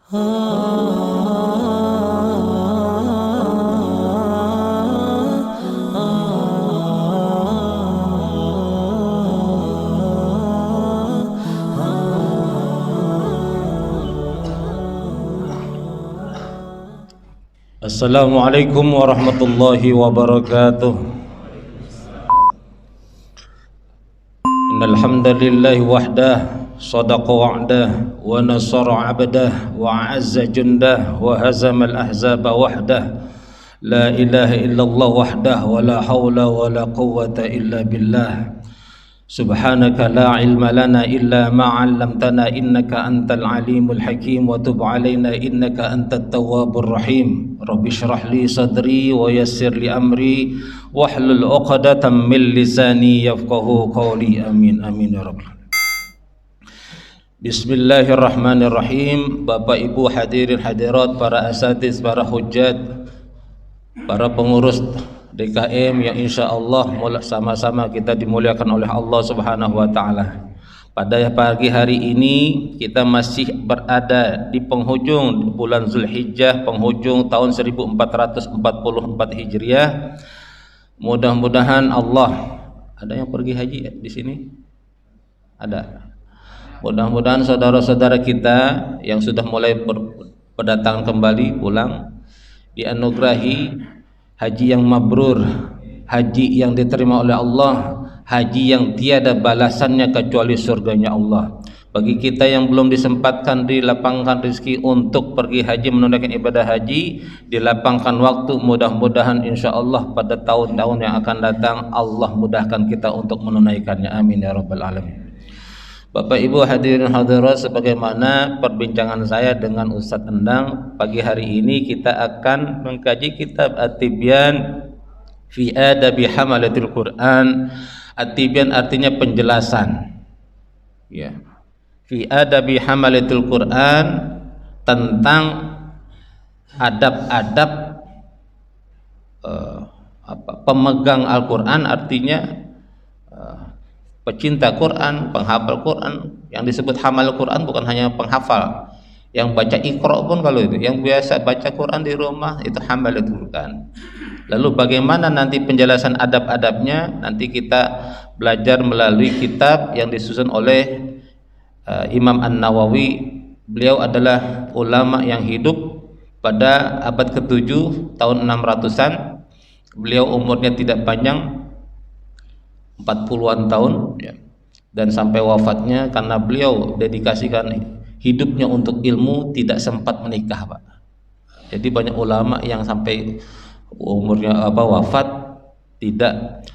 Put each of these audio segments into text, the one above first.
Assalamualaikum warahmatullahi wabarakatuh. Innal hamdalillahi wahdah sadaqa wa'dah wa nasara 'abdah wa 'azza jundah wa hazamal ahzaba wahdah. La ilaha illallah wahdah wa la hawla wa la quwwata illa billah. Subhanaka la ilma lana illa ma 'allamtana innaka antal alimul hakim wa tub 'alaina innaka antat tawwabur rahim. Rabbi shrah li sadri wa yassir li amri wahlul 'uqdatam min lisani yafqahu qawli. Amin amin ya rabbal alamin. Bismillahirrahmanirrahim. Bapak Ibu hadirin hadirat, para asatiz, para hujjat, para pengurus DKM yang insya Allah sama-sama kita dimuliakan oleh Allah Subhanahu wa Ta'ala. Pada pagi hari ini kita masih berada di penghujung bulan Zulhijjah, penghujung tahun 1444 Hijriah. Mudah-mudahan Allah, ada yang pergi haji di sini? Ada. Mudah-mudahan saudara-saudara kita yang sudah mulai berdatangan kembali pulang dianugerahi haji yang mabrur, haji yang diterima oleh Allah, haji yang tiada balasannya kecuali surganya Allah. Bagi kita yang belum disempatkan dilapangkan rezeki untuk pergi haji, menunaikan ibadah haji, dilapangkan waktu, mudah-mudahan insya Allah pada tahun-tahun yang akan datang Allah mudahkan kita untuk menunaikannya. Amin ya rabbal alamin. Bapak Ibu hadirin hadirat, sebagaimana perbincangan saya dengan Ustadz Endang, pagi hari ini kita akan mengkaji kitab At-Tibyan fi Adabi Hamalatil Quran. At-Tibyan artinya penjelasan, ya. Fi Adabi Hamalatil Quran, tentang adab-adab pemegang Al-Quran, artinya pecinta Quran, penghafal Quran. Yang disebut hamal Quran bukan hanya penghafal, yang baca Iqra pun, kalau itu yang biasa baca Quran di rumah itu hamalatul Quran. Lalu bagaimana nanti penjelasan adab-adabnya, nanti kita belajar melalui kitab yang disusun oleh Imam An-Nawawi. Beliau adalah ulama yang hidup pada abad ke-7 tahun 600-an. Beliau umurnya tidak panjang, 40-an tahun, ya. Dan sampai wafatnya, karena beliau dedikasikan hidupnya untuk ilmu, tidak sempat menikah, Pak. Jadi banyak ulama yang sampai umurnya wafat tidak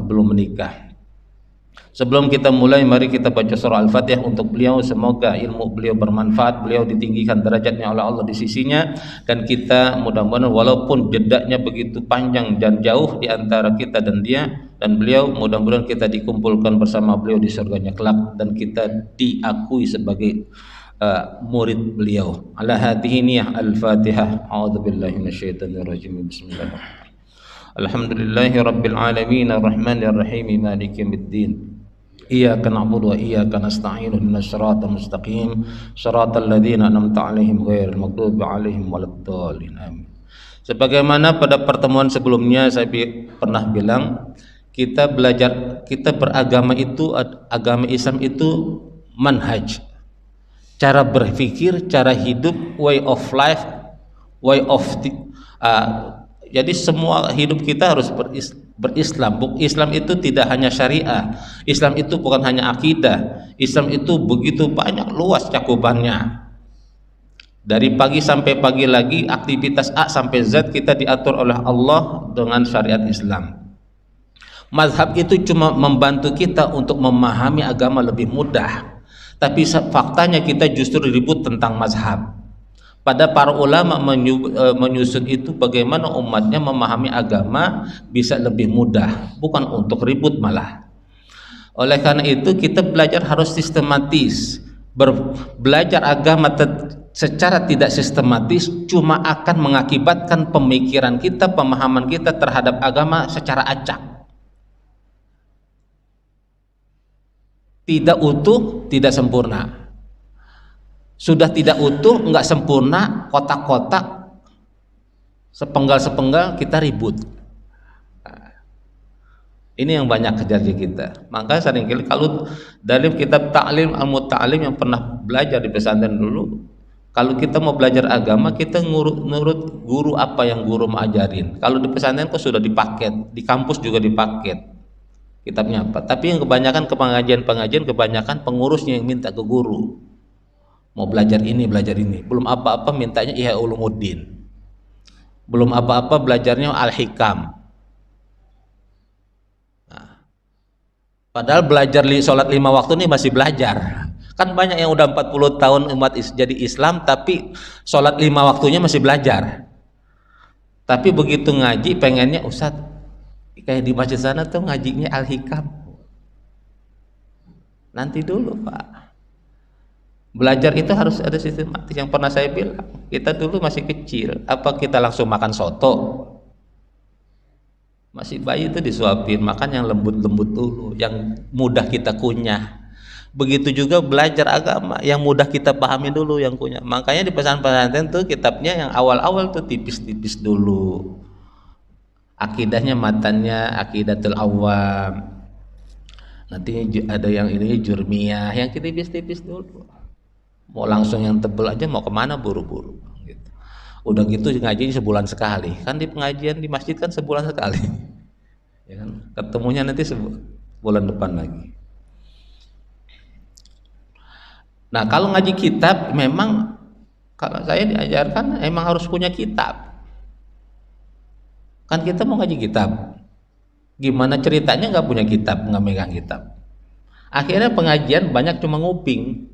belum menikah. Sebelum kita mulai, mari kita baca surah Al-Fatihah untuk beliau. Semoga ilmu beliau bermanfaat, beliau ditinggikan derajatnya oleh Allah di sisinya, dan kita mudah-mudahan walaupun jedaknya begitu panjang dan jauh di antara kita dan dia dan beliau, mudah-mudahan kita dikumpulkan bersama beliau di surganya kelak dan kita diakui sebagai murid beliau. Ala hadhihi niyah Al-Fatihah. A'udzubillahi minasyaitonir rajim. Bismillahirrahmanirrahim. Alhamdulillahi rabbil alamin arrahmanir rahim maliki yaumiddin. Iyyaka na'budu wa iyyaka nasta'in ihdinas siratal mustaqim siratal ladzina an'amta 'alaihim ghairil maghdubi 'alaihim waladdallin. Amin. Sebagaimana pada pertemuan sebelumnya saya pernah bilang, kita belajar, kita beragama itu, agama Islam itu manhaj, cara berpikir, cara hidup, way of life, way of jadi semua hidup kita harus berislam. Islam itu tidak hanya syariah, Islam itu bukan hanya akidah, Islam itu begitu banyak, luas cakupannya. Dari pagi sampai pagi lagi, aktivitas A sampai Z kita diatur oleh Allah dengan syariat Islam. Mazhab itu cuma membantu kita untuk memahami agama lebih mudah, tapi faktanya kita justru ribut tentang mazhab. Pada para ulama menyusun itu bagaimana umatnya memahami agama bisa lebih mudah, bukan untuk ribut malah. Oleh karena itu kita belajar harus sistematis. Belajar agama secara tidak sistematis cuma akan mengakibatkan pemikiran kita, pemahaman kita terhadap agama secara acak, tidak utuh, tidak sempurna. sudah tidak utuh, nggak sempurna, kotak-kotak, sepenggal-sepenggal kita ribut. Ini yang banyak terjadi kita. Maka seringkali kalau dalam kitab Ta'lim Al-Muta'alim yang pernah belajar di pesantren dulu, kalau kita mau belajar agama, kita nurut guru apa yang guru mau ajarin. Kalau di pesantren kok sudah dipaket, di kampus juga dipaket kitabnya apa. Tapi yang kebanyakan ke pengajian-pengajian, kebanyakan pengurusnya yang minta ke guru. Mau belajar ini, belum apa-apa mintanya Ihya Ulumuddin, belum apa-apa belajarnya Al-Hikam. Padahal belajar sholat 5 waktu ini masih belajar. Kan banyak yang udah 40 tahun umat jadi Islam tapi sholat 5 waktunya masih belajar. Tapi begitu ngaji pengennya Ustaz kayak di masjid sana tuh ngajinya Al-Hikam. Nanti dulu Pak. Belajar itu harus ada sistematis. Yang pernah saya bilang, kita dulu masih kecil, apa kita langsung makan soto? Masih bayi itu disuapin, makan yang lembut-lembut dulu, yang mudah kita kunyah. Begitu juga belajar agama, yang mudah kita pahami dulu, yang kunyah. Makanya di pesantren tuh kitabnya yang awal-awal tuh tipis-tipis dulu. Akidahnya matannya Aqidatul Awam. Nanti ada yang ini Jurmiyah, yang tipis-tipis dulu. Mau langsung yang tebel aja mau kemana buru-buru. Udah gitu ngaji sebulan sekali, kan di pengajian di masjid kan sebulan sekali, ya kan? Ketemunya nanti bulan depan lagi. Nah kalau ngaji kitab memang kalau saya diajarkan emang harus punya kitab. Kan kita mau ngaji kitab, gimana ceritanya nggak punya kitab, nggak megang kitab. Akhirnya pengajian banyak cuma nguping,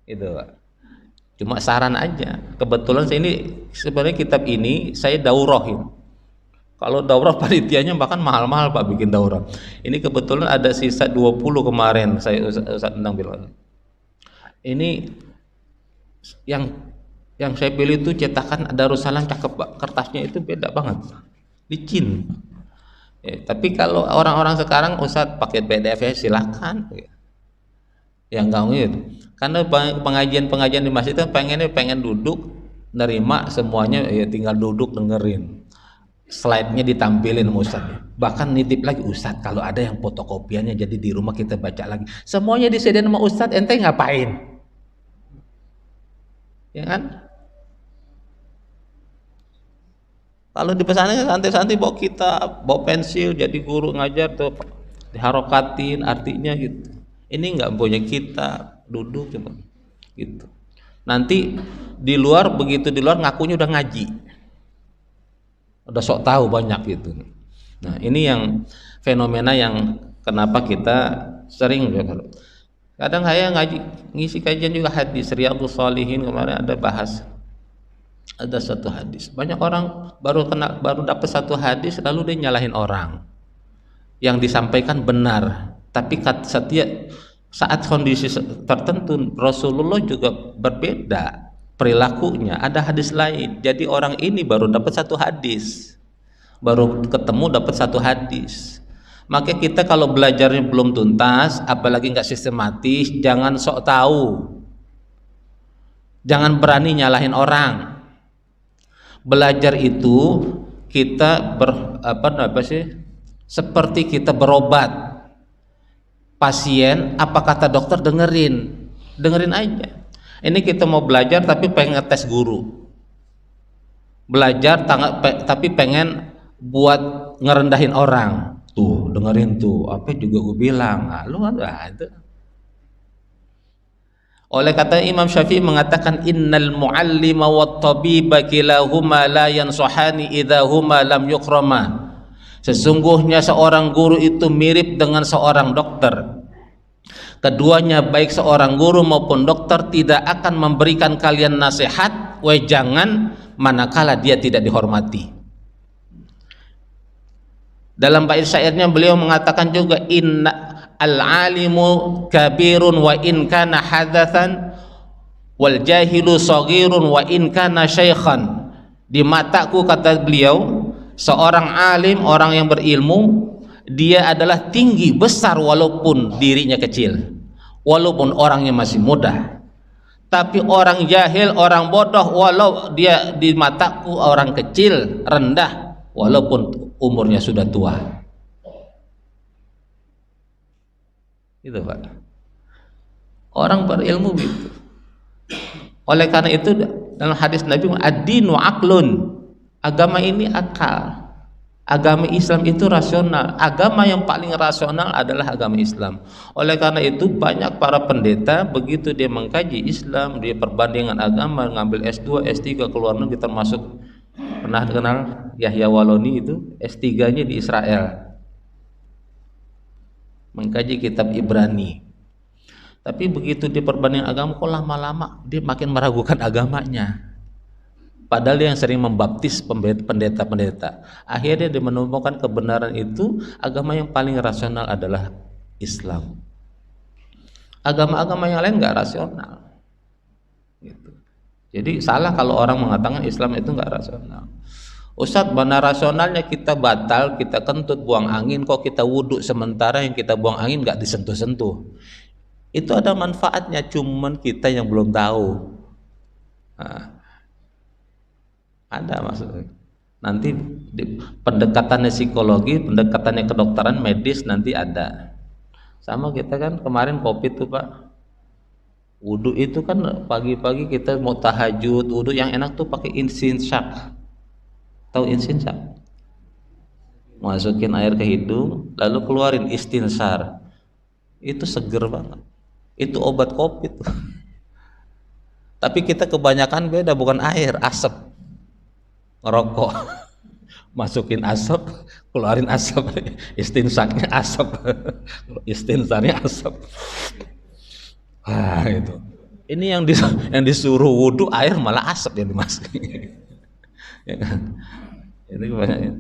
itu Pak. Cuma saran aja. Kebetulan saya ini sebenarnya kitab ini saya daurahin. Kalau daurah panitianya bahkan mahal-mahal Pak bikin daurah. Ini kebetulan ada sisa 20 kemarin saya Ustaz Endang bilang. Ini yang saya pilih itu cetakan Darussalam cakep Pak. Kertasnya itu beda banget. Licin. Tapi kalau orang-orang sekarang Ustaz pakai PDF ya silakan. Yang enggak gitu. Karena pengajian-pengajian di masjid itu pengen duduk nerima semuanya, ya tinggal duduk dengerin, slide-nya ditampilin sama Ustaz. Bahkan nitip lagi Ustaz kalau ada yang fotokopiannya jadi di rumah kita baca lagi, semuanya disediain sama Ustaz, ente ngapain, ya kan? Kalau di pesantren santai-santai bawa kitab, bawa pensil, jadi guru ngajar tuh diharokatin artinya gitu. Ini nggak punya kitab, duduk cuma gitu. Nanti di luar begitu di luar ngakunya udah ngaji, udah sok tahu banyak gitu. Nah ini yang fenomena yang kenapa kita sering kadang saya ngaji ngisi kajian juga hadis Riyadhus Shalihin kemarin ada bahas ada satu hadis, banyak orang baru dapat satu hadis lalu dia nyalahin orang yang disampaikan benar. Tapi setiap saat kondisi tertentu Rasulullah juga berbeda perilakunya, ada hadis lain. Jadi orang ini baru dapat satu hadis, baru ketemu dapat satu hadis. Maka kita kalau belajarnya belum tuntas, apalagi nggak sistematis, jangan sok tahu, jangan berani nyalahin orang. Belajar itu kita seperti kita berobat. Pasien apa kata dokter dengerin aja. Ini kita mau belajar tapi pengen ngetes guru, belajar tapi pengen buat ngerendahin orang, tuh dengerin tuh apa juga gue bilang, lu ada. Oleh kata Imam Syafi'i mengatakan innal muallima wat tabiba kilahuma la yansahani idza huma lam yukrama. Sesungguhnya seorang guru itu mirip dengan seorang dokter. Keduanya baik seorang guru maupun dokter tidak akan memberikan kalian nasihat, wejangan manakala dia tidak dihormati. Dalam bait syairnya beliau mengatakan juga inna al-alimu kabirun wa in kana hadatsan wal jahilu saghirun wa in kana syaikhan. Di mataku kata beliau seorang alim, orang yang berilmu, dia adalah tinggi besar walaupun dirinya kecil. walaupun orangnya masih muda. Tapi orang jahil, orang bodoh, walau dia di mataku orang kecil, rendah, walaupun umurnya sudah tua. Itu Pak. Orang berilmu gitu. Oleh karena itu dalam hadis Nabi, ad-dinu aqlun. Agama ini akal. Agama Islam itu rasional. Agama yang paling rasional adalah agama Islam. Oleh karena itu banyak para pendeta begitu dia mengkaji Islam, dia perbandingan agama, ngambil S2, S3 ke luar negeri, termasuk pernah kenal Yahya Waloni itu S3-nya di Israel. Mengkaji kitab Ibrani. Tapi begitu dia perbandingan agama, kok lama-lama dia makin meragukan agamanya. Padahal dia yang sering membaptis pendeta-pendeta. Akhirnya dia menemukan kebenaran itu, agama yang paling rasional adalah Islam. Agama-agama yang lain nggak rasional. Gitu. Jadi salah kalau orang mengatakan Islam itu nggak rasional. Ustadz, mana rasionalnya kita batal, kita kentut, buang angin, kok kita wudhu sementara yang kita buang angin nggak disentuh-sentuh. Itu ada manfaatnya, cuman kita yang belum tahu. Nah, ada maksudnya. Nanti pendekatannya psikologi, pendekatannya kedokteran medis nanti ada. Sama kita kan kemarin COVID tuh Pak. Wudhu itu kan pagi-pagi kita mau tahajud, wudhu yang enak tuh pakai insinsyak. Tahu insinsyak? Masukin air ke hidung, lalu keluarin istinsar. Itu seger banget. Itu obat COVID tuh. Tapi kita kebanyakan beda, bukan air, asap. Ngerokok, masukin asap, keluarin asap, istinsaknya asap, istinsarnya asap. Ah itu. Ini yang disuruh wudhu air malah asap yang dimasukin. Ya kan? Itu kebanyakan.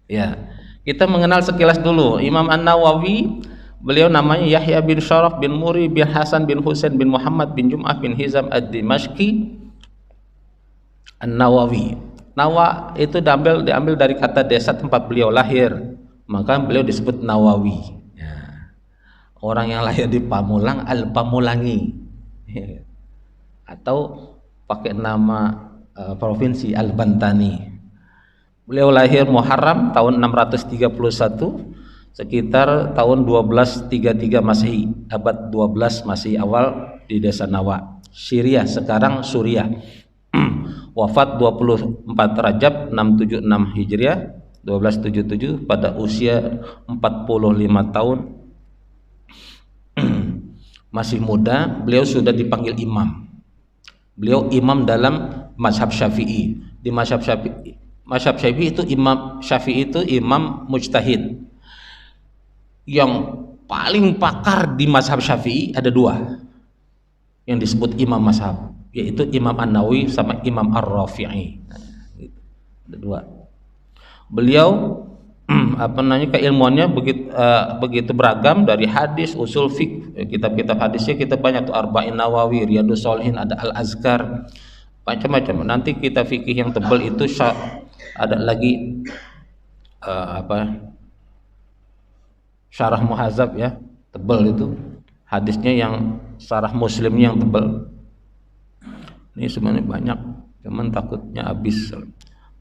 Ya, kita mengenal sekilas dulu Imam An-Nawawi. Beliau namanya Yahya bin Syaraf bin Muri bin Hasan bin Husain bin Muhammad bin Jum'ah bin Hizam ad-Dimashqi An-Nawawi. Nawa itu diambil dari kata desa tempat beliau lahir, maka beliau disebut Nawawi. Ya. Orang yang lahir di Pamulang Al-Pamulangi, ya. Atau pakai nama provinsi Al-Bantani. Beliau lahir Muharram tahun 631, sekitar tahun 1233 Masehi, abad 12 Masehi awal di desa Nawa, Syria, sekarang Suriah. Wafat 24 Rajab 676 Hijriah 1277 pada usia 45 tahun. Masih muda, beliau sudah dipanggil imam. Beliau imam dalam mazhab Syafi'i. Di mazhab Syafi'i itu imam Syafi'i itu imam mujtahid. Yang paling pakar di mazhab Syafi'i ada dua yang disebut imam mazhab, yaitu Imam An-Nawawi sama Imam Ar-Rafi'i. Ada dua. Beliau keilmuannya begitu beragam, dari hadis, usul fiqh, kitab-kitab hadisnya kita banyak tuh, Arba'in Nawawi, Riyadhus Shalihin, ada Al-Azkar, macam-macam. Nanti kita fikih yang tebal itu ada lagi Syarah Muhadzab ya, tebal itu hadisnya, yang syarah Muslimnya yang tebal. Ini sebenarnya banyak, cuman takutnya habis.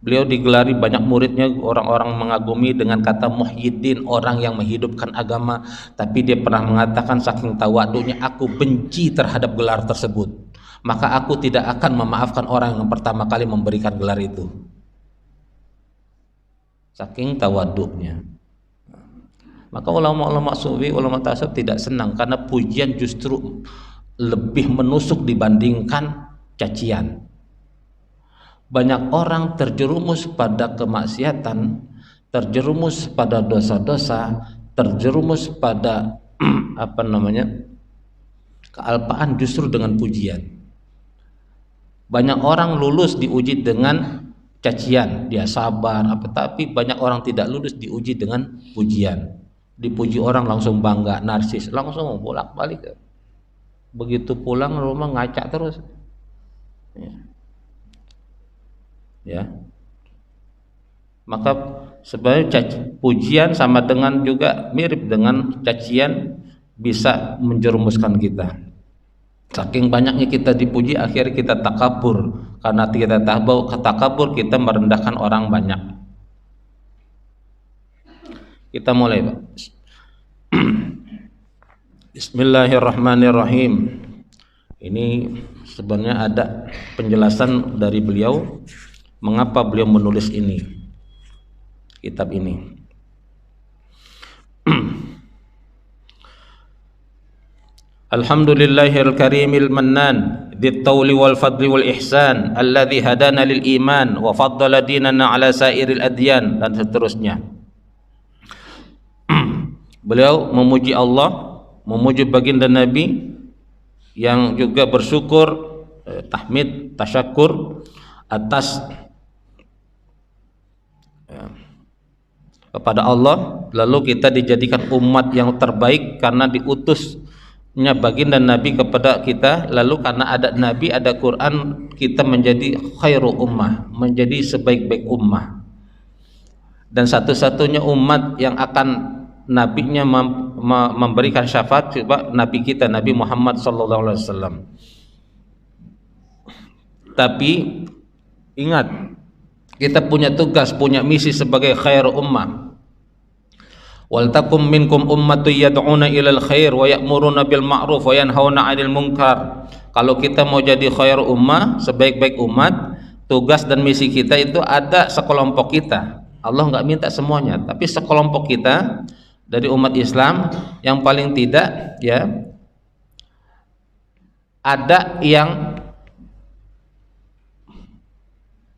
Beliau digelari banyak muridnya, orang-orang mengagumi dengan kata Muhyiddin, orang yang menghidupkan agama. Tapi dia pernah mengatakan saking tawadunya, aku benci terhadap gelar tersebut, maka aku tidak akan memaafkan orang yang pertama kali memberikan gelar itu. Saking tawadunya. Maka ulama-ulama sufi, ulama tasawuf tidak senang karena pujian justru lebih menusuk dibandingkan cacian. Banyak orang terjerumus pada kemaksiatan, terjerumus pada dosa-dosa, terjerumus pada kealpaan justru dengan pujian. Banyak orang lulus diuji dengan cacian, dia sabar tapi banyak orang tidak lulus diuji dengan pujian. Dipuji orang langsung bangga, narsis, langsung bolak-balik. Begitu pulang rumah ngaca terus. Ya. Maka Sebenarnya pujian sama dengan juga mirip dengan cacian, bisa menjerumuskan kita. Saking banyaknya kita dipuji, akhirnya kita takabur. Karena kita tahu takabur, kita merendahkan orang banyak. Kita mulai, Pak. Bismillahirrahmanirrahim. Ini sebenarnya ada penjelasan dari beliau mengapa beliau menulis ini, kitab ini. Alhamdulillahil karimil mannan dzit tawli wal fadli wal ihsan alladzi hadana lil iman wa faddala dinana ala sairil adyan, dan seterusnya. Beliau memuji Allah, memuji baginda Nabi, yang juga bersyukur, tahmid, tasyakur atas kepada Allah. Lalu kita dijadikan umat yang terbaik karena diutusnya baginda Nabi kepada kita. Lalu karena ada Nabi, ada Quran, kita menjadi khairu ummah, menjadi sebaik-baik ummah. Dan satu-satunya umat yang akan nabinya memberikan syafaat coba Nabi kita, Nabi Muhammad SAW. Tapi ingat, kita punya tugas, punya misi sebagai khairu ummah. Wal takum minkum ummatun yad'una ilal khair wa ya'muruna bil ma'ruf wa yanhauna 'anil munkar. Kalau kita mau jadi khairu ummah, sebaik-baik umat, tugas dan misi kita itu ada sekelompok kita. Allah enggak minta semuanya, tapi sekelompok kita dari umat Islam yang paling tidak ya ada yang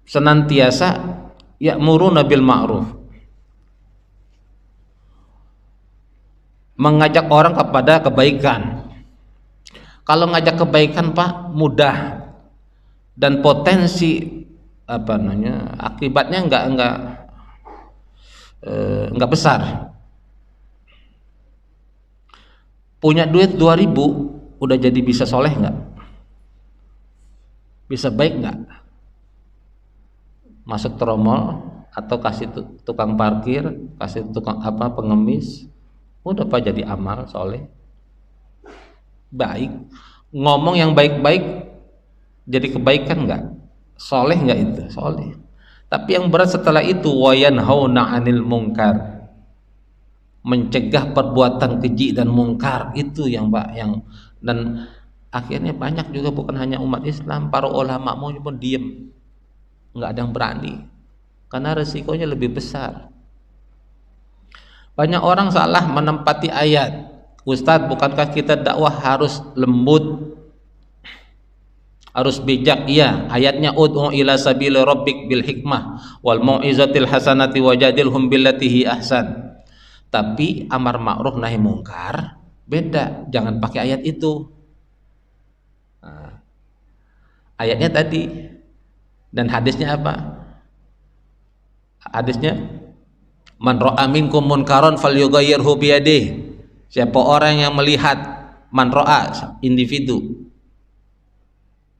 senantiasa ya'muruna bil ma'ruf, mengajak orang kepada kebaikan. Kalau ngajak kebaikan, Pak, mudah, dan potensi akibatnya enggak besar. Punya duit 2.000 udah jadi bisa soleh nggak? Bisa baik nggak? Masuk tromol atau kasih tukang parkir, kasih tukang pengemis, udah Pak jadi amal soleh, baik. Ngomong yang baik-baik jadi kebaikan nggak? Soleh nggak itu? Soleh. Tapi yang berat setelah itu wayanhauna 'anil munkar, mencegah perbuatan keji dan mungkar, itu yang Pak, yang dan akhirnya banyak juga bukan hanya umat Islam, para ulama mau pun diem, nggak ada yang berani karena resikonya lebih besar. Banyak orang salah menempati ayat. Ustadz, bukankah kita dakwah harus lembut, harus bijak? Iya, ayatnya ud'u ila sabili rabbik bil hikmah wal mau'izatil hasanati wajadilhum billati hi ahsan. Tapi amar ma'ruf nahi mungkar beda, jangan pakai ayat itu. Nah, ayatnya tadi, dan hadisnya apa? Hadisnya man ra'a minkum munkaran falyughayyirhu biyadihi. Siapa orang yang melihat, man ra'a individu,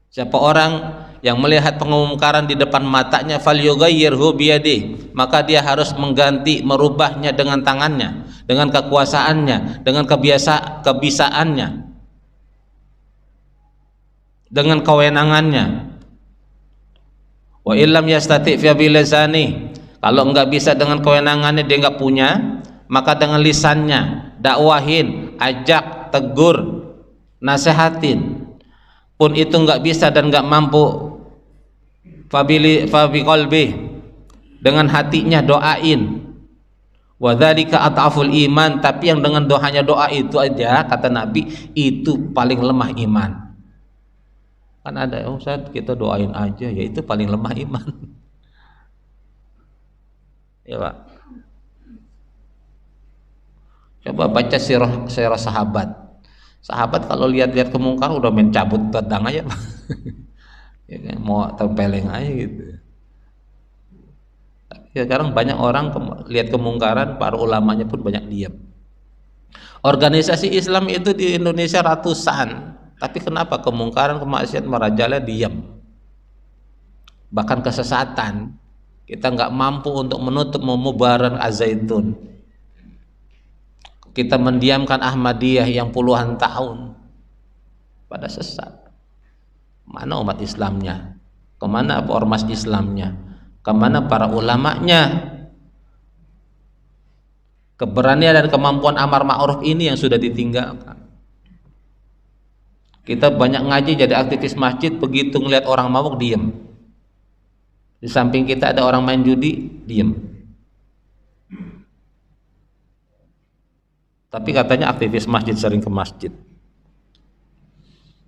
siapa orang yang melihat pemungkaran di depan matanya, falyughayyirhu biyadihi, maka dia harus mengganti, merubahnya dengan tangannya, dengan kekuasaannya, dengan kebisaannya, dengan kewenangannya. Wa illam yastati' fa bilisani, kalau enggak bisa dengan kewenangannya, dia enggak punya, maka dengan lisannya, dakwahin, ajak, tegur, nasihatin. Pun itu enggak bisa dan enggak mampu, fabi qalbi, dengan hatinya doain. Wa dzalika at'aful iman, tapi yang dengan doanya doa itu aja, kata Nabi, itu paling lemah iman. Kan ada, Ustaz, kita doain aja, ya itu paling lemah iman. Ya Pak, coba baca sirah sahabat. Sahabat kalau lihat-lihat kemungkaran udah main cabut pedang aja, Pak. Ya kan, mau tempeleng aja gitu. Ya, sekarang banyak orang lihat kemungkaran, para ulamanya pun banyak diam. Organisasi Islam itu di Indonesia ratusan, tapi kenapa kemungkaran, kemaksiatan merajalela, diam? Bahkan kesesatan Kita nggak mampu untuk menutup Mubarak Az-Zaitun. Kita mendiamkan Ahmadiyah yang puluhan tahun pada sesat. Mana umat Islamnya? Kemana ormas Islamnya? Kemana para ulamanya? Keberanian dan kemampuan amar ma'ruf ini yang sudah ditinggalkan. Kita banyak ngaji jadi aktivis masjid, begitu ngelihat orang mabuk diem. Di samping kita ada orang main judi, diem. Tapi katanya aktivis masjid, sering ke masjid.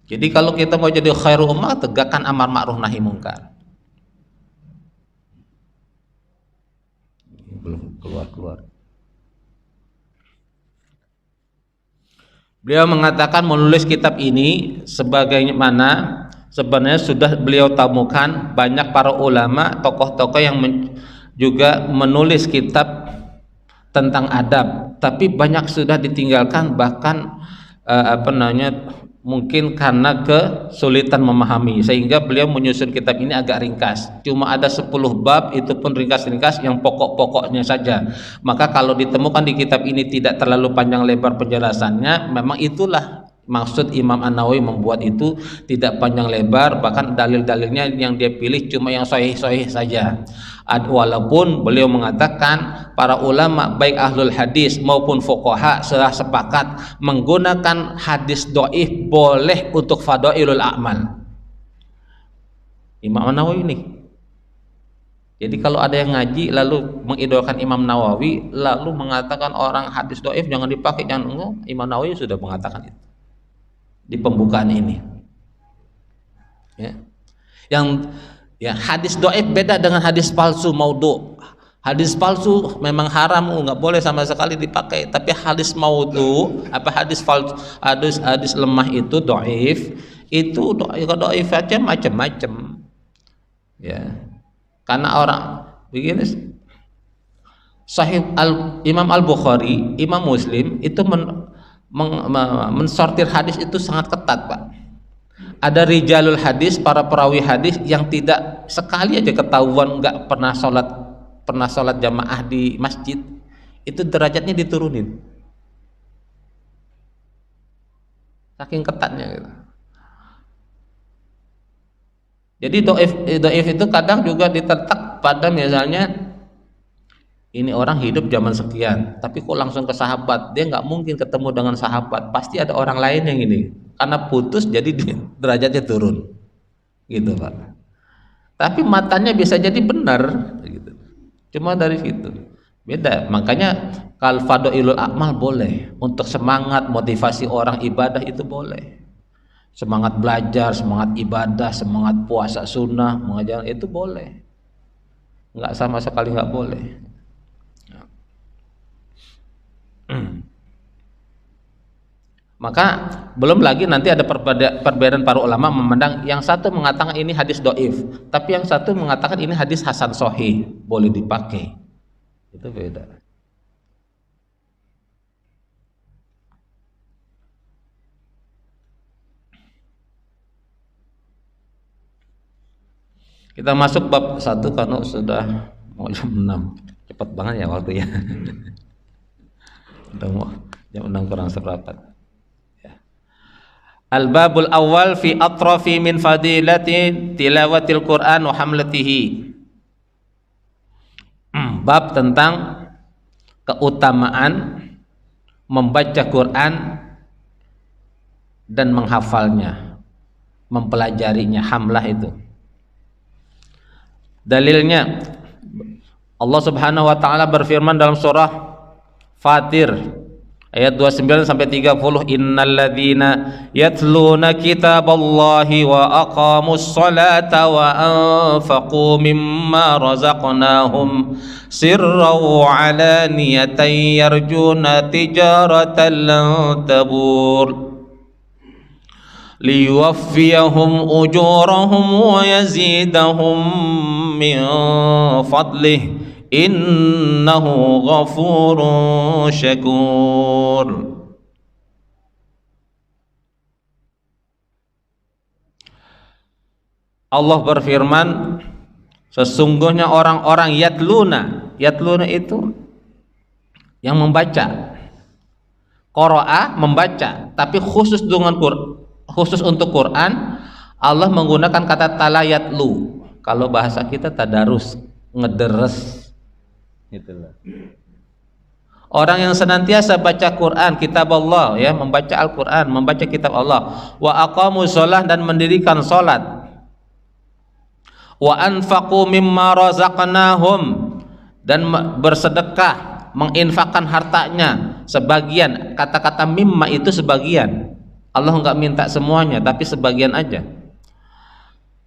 Jadi kalau kita mau jadi khairul ummah, tegakkan amar ma'ruf nahi mungkar. Belum keluar. Beliau mengatakan menulis kitab ini sebagaimana sebenarnya sudah beliau temukan banyak para ulama, tokoh-tokoh yang juga menulis kitab tentang adab, tapi banyak sudah ditinggalkan, bahkan mungkin karena kesulitan memahami, sehingga beliau menyusun kitab ini agak ringkas. Cuma ada 10 bab, itu pun ringkas-ringkas yang pokok-pokoknya saja. Maka kalau ditemukan di kitab ini tidak terlalu panjang lebar penjelasannya, memang itulah maksud Imam An-Nawawi membuat itu tidak panjang lebar, bahkan dalil-dalilnya yang dia pilih cuma yang sahih-sahih saja. Walaupun beliau mengatakan para ulama baik ahlul hadis maupun fuqaha sudah sepakat menggunakan hadis dhaif boleh untuk fadailul a'mal. Imam An-Nawawi ini. Jadi kalau ada yang ngaji lalu mengidolakan Imam Nawawi lalu mengatakan orang hadis dhaif jangan dipakai, jangan, Imam Nawawi sudah mengatakan itu di pembukaan ini. Ya, hadis dhaif beda dengan hadis palsu maudhu. Hadis palsu memang haram, nggak boleh sama sekali dipakai. Tapi hadis maudhu, hadis palsu, hadis lemah itu dhaif, itu dhaif aja macam-macam. Ya, karena orang begini, Sahih Imam Al-Bukhari, Imam Muslim itu mensortir hadis itu sangat ketat, Pak. Ada rijalul hadis, para perawi hadis yang tidak sekali aja ketahuan nggak pernah sholat jamaah di masjid, itu derajatnya diturunin, saking ketatnya gitu. Jadi dhaif itu kadang juga ditertak pada misalnya ini orang hidup zaman sekian, tapi kok langsung ke sahabat, dia nggak mungkin ketemu dengan sahabat, pasti ada orang lain yang ini, karena putus jadi derajatnya turun, gitu Pak. Tapi matanya bisa jadi benar, gitu. Cuma dari situ beda. Makanya kal fadailul a'mal boleh untuk semangat motivasi orang ibadah, itu boleh. Semangat belajar, semangat ibadah, semangat puasa sunnah, mengajar, itu boleh. Nggak sama sekali nggak boleh. Maka belum lagi nanti ada perbedaan para ulama memandang, yang satu mengatakan ini hadis dhaif, tapi yang satu mengatakan ini hadis hasan sahih, boleh dipakai. Itu beda. Kita masuk bab 1 karena sudah mau jam 6. Cepat banget ya waktunya. Udah mau jam 6 kurang seperempat. Al-babul awal fi atrafi min fadilati tilawatil Quran wa hamlatihi. Bab tentang keutamaan membaca Quran dan menghafalnya, mempelajarinya, hamlah itu. Dalilnya Allah Subhanahu wa taala berfirman dalam surah Fatir ayat 29 sampai 30, innalladzina yatluna kitaballahi wa aqamus salata wa anfaqu mimma razaqnahum sirran wa alaniyatan yarjuna tijaratan lan tabur liyuwaffiyahum ujurahum wa yazidahum min fadlih innahu ghafurun syakur. Allah berfirman, Sesungguhnya orang-orang yatluna itu yang membaca. Qara'a membaca, tapi khusus untuk Quran Allah menggunakan kata tala yatlu. Kalau bahasa kita tadarus, ngederes gitu. Orang yang senantiasa baca Quran, kitab Allah, ya, membaca Al-Quran, membaca kitab Allah, wa aqamu sholah, dan mendirikan sholat, wa anfaqu mimma razaqnahum, dan bersedekah, menginfakkan hartanya sebagian. Kata-kata mimma itu sebagian, Allah enggak minta semuanya tapi sebagian aja.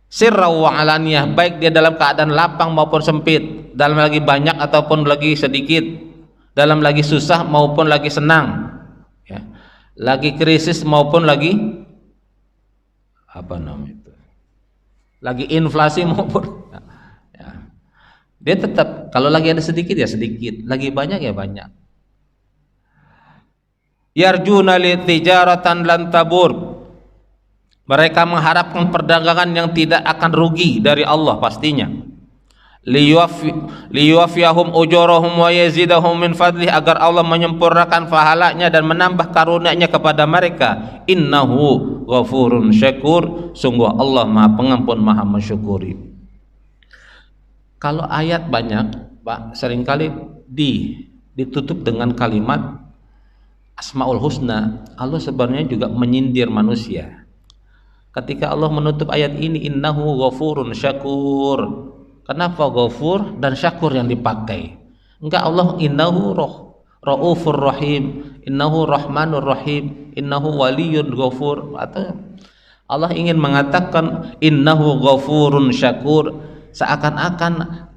Sirra wa alaniyah, baik dia dalam keadaan lapang maupun sempit, dalam lagi banyak ataupun lagi sedikit, dalam lagi susah maupun lagi senang, ya, lagi krisis maupun lagi apa namanya itu, lagi inflasi maupun, ya, dia tetap, kalau lagi ada sedikit ya sedikit, lagi banyak ya banyak. Yarjuna li tijaratan lan tabur, mereka mengharapkan perdagangan yang tidak akan rugi dari Allah pastinya. Liyuwafiyahum ujurahum wa yazidahum min fadlih, agar Allah menyempurnakan pahalanya dan menambah karunia-Nya kepada mereka. Innahu ghafurun syakur, sungguh Allah Maha Pengampun, Maha mensyukuri. Kalau ayat banyak, Pak, seringkali ditutup dengan kalimat Asmaul Husna. Allah sebenarnya juga menyindir manusia. Ketika Allah menutup ayat ini, innahu ghafurun syakur. Kenapa ghafur dan syakur yang dipakai? Enggak Allah innahu raufur rahim, innahu rahmanur rahim, innahu waliyun ghafur. Atau Allah ingin mengatakan innahu ghafurun syakur, seakan-akan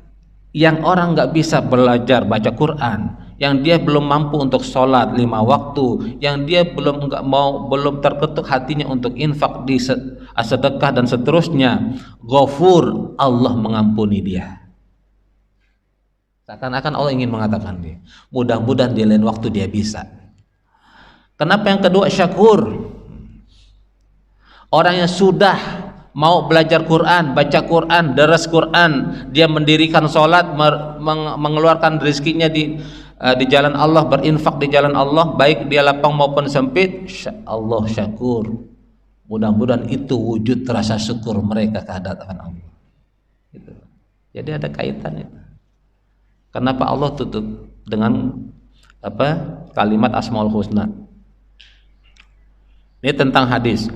yang orang enggak bisa belajar baca Quran, yang dia belum mampu untuk sholat 5 waktu, yang dia belum terketuk hatinya untuk infak di sedekah dan seterusnya, ghafur, Allah mengampuni dia. Seakan-akan Allah ingin mengatakan dia, mudah-mudahan di lain waktu dia bisa. Kenapa yang kedua syakur? Orang yang sudah mau belajar Quran, baca Quran, deres Quran, dia mendirikan sholat, mengeluarkan rezekinya di jalan Allah, berinfak di jalan Allah, baik dia lapang maupun sempit, Allah syakur. Mudah-mudahan itu wujud rasa syukur mereka kehadiran Allah. Gitu. Jadi ada kaitan itu. Kenapa Allah tutup dengan kalimat Asmaul Husna? Ini tentang hadis,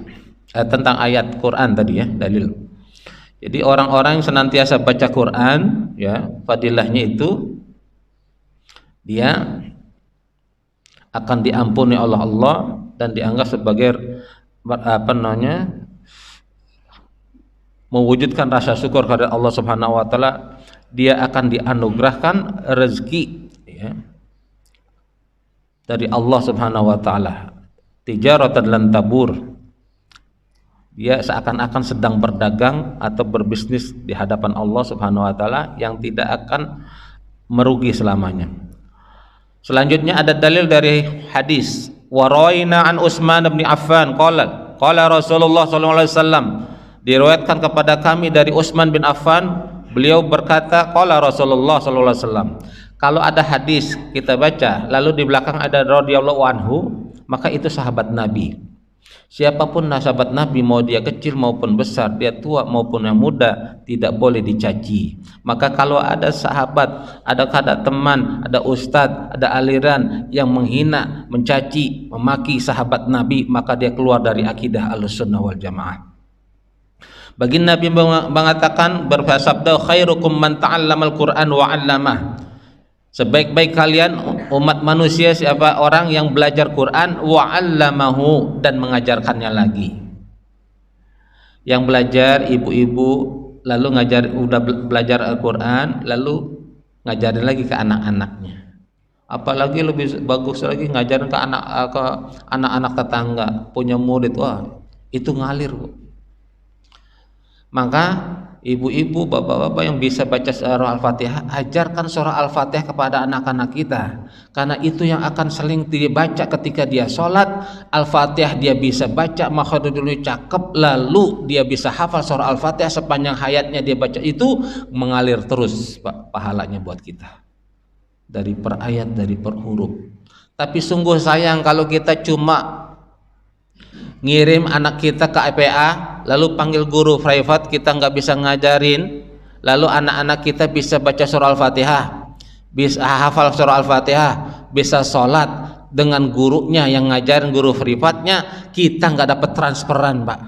tentang ayat Quran tadi, ya, dalil. Jadi orang-orang yang senantiasa baca Quran, ya, fadilahnya itu dia akan diampuni oleh Allah dan dianggap sebagai mewujudkan rasa syukur kepada Allah Subhanahu wa taala. Dia akan dianugerahkan rezeki, ya, dari Allah Subhanahu wa taala, tijaratan lan tabur. Dia seakan-akan sedang berdagang atau berbisnis di hadapan Allah Subhanahu wa taala yang tidak akan merugi selamanya. Selanjutnya ada dalil dari hadis, wa rawaina an Utsman bin Affan qala Rasulullah sallallahu alaihi wasallam, diriwayatkan kepada kami dari Utsman bin Affan, beliau berkata qala Rasulullah sallallahu alaihi wasallam. Kalau ada hadis kita baca lalu di belakang ada radhiyallahu anhu, maka itu sahabat Nabi. Siapapun sahabat Nabi, mau dia kecil maupun besar, dia tua maupun yang muda, tidak boleh dicaci. Maka kalau ada sahabat, ada teman, ada ustadz, ada aliran yang menghina, mencaci, memaki sahabat Nabi, maka dia keluar dari akidah Ahlussunnah wal Jamaah. Baginda Nabi mengatakan, bersabda, khairukum man ta'allamal Qur'an wa 'allamah. Sebaik-baik kalian umat manusia siapa orang yang belajar Quran wa 'allamahu, dan mengajarkannya lagi. Yang belajar ibu-ibu lalu belajar Al-Quran lalu ngajarin lagi ke anak-anaknya. Apalagi lebih bagus lagi ngajarin ke anak-anak tetangga, punya murid, wah itu ngalir, Bu. Maka ibu-ibu, bapak-bapak yang bisa baca surah Al-Fatihah, ajarkan surah Al-Fatihah kepada anak-anak kita, karena itu yang akan sering dibaca ketika dia sholat. Al-Fatihah dia bisa baca makhrajul cakep, lalu dia bisa hafal surah Al-Fatihah sepanjang hayatnya dia baca, itu mengalir terus pahalanya buat kita, dari per ayat, dari per huruf. Tapi sungguh sayang kalau kita cuma ngirim anak kita ke IPA, lalu panggil guru private, kita nggak bisa ngajarin, lalu anak-anak kita bisa baca surah Al-Fatihah, bisa hafal surah Al-Fatihah, bisa sholat dengan gurunya yang ngajarin, guru privatnya, kita nggak dapat transferan, Pak.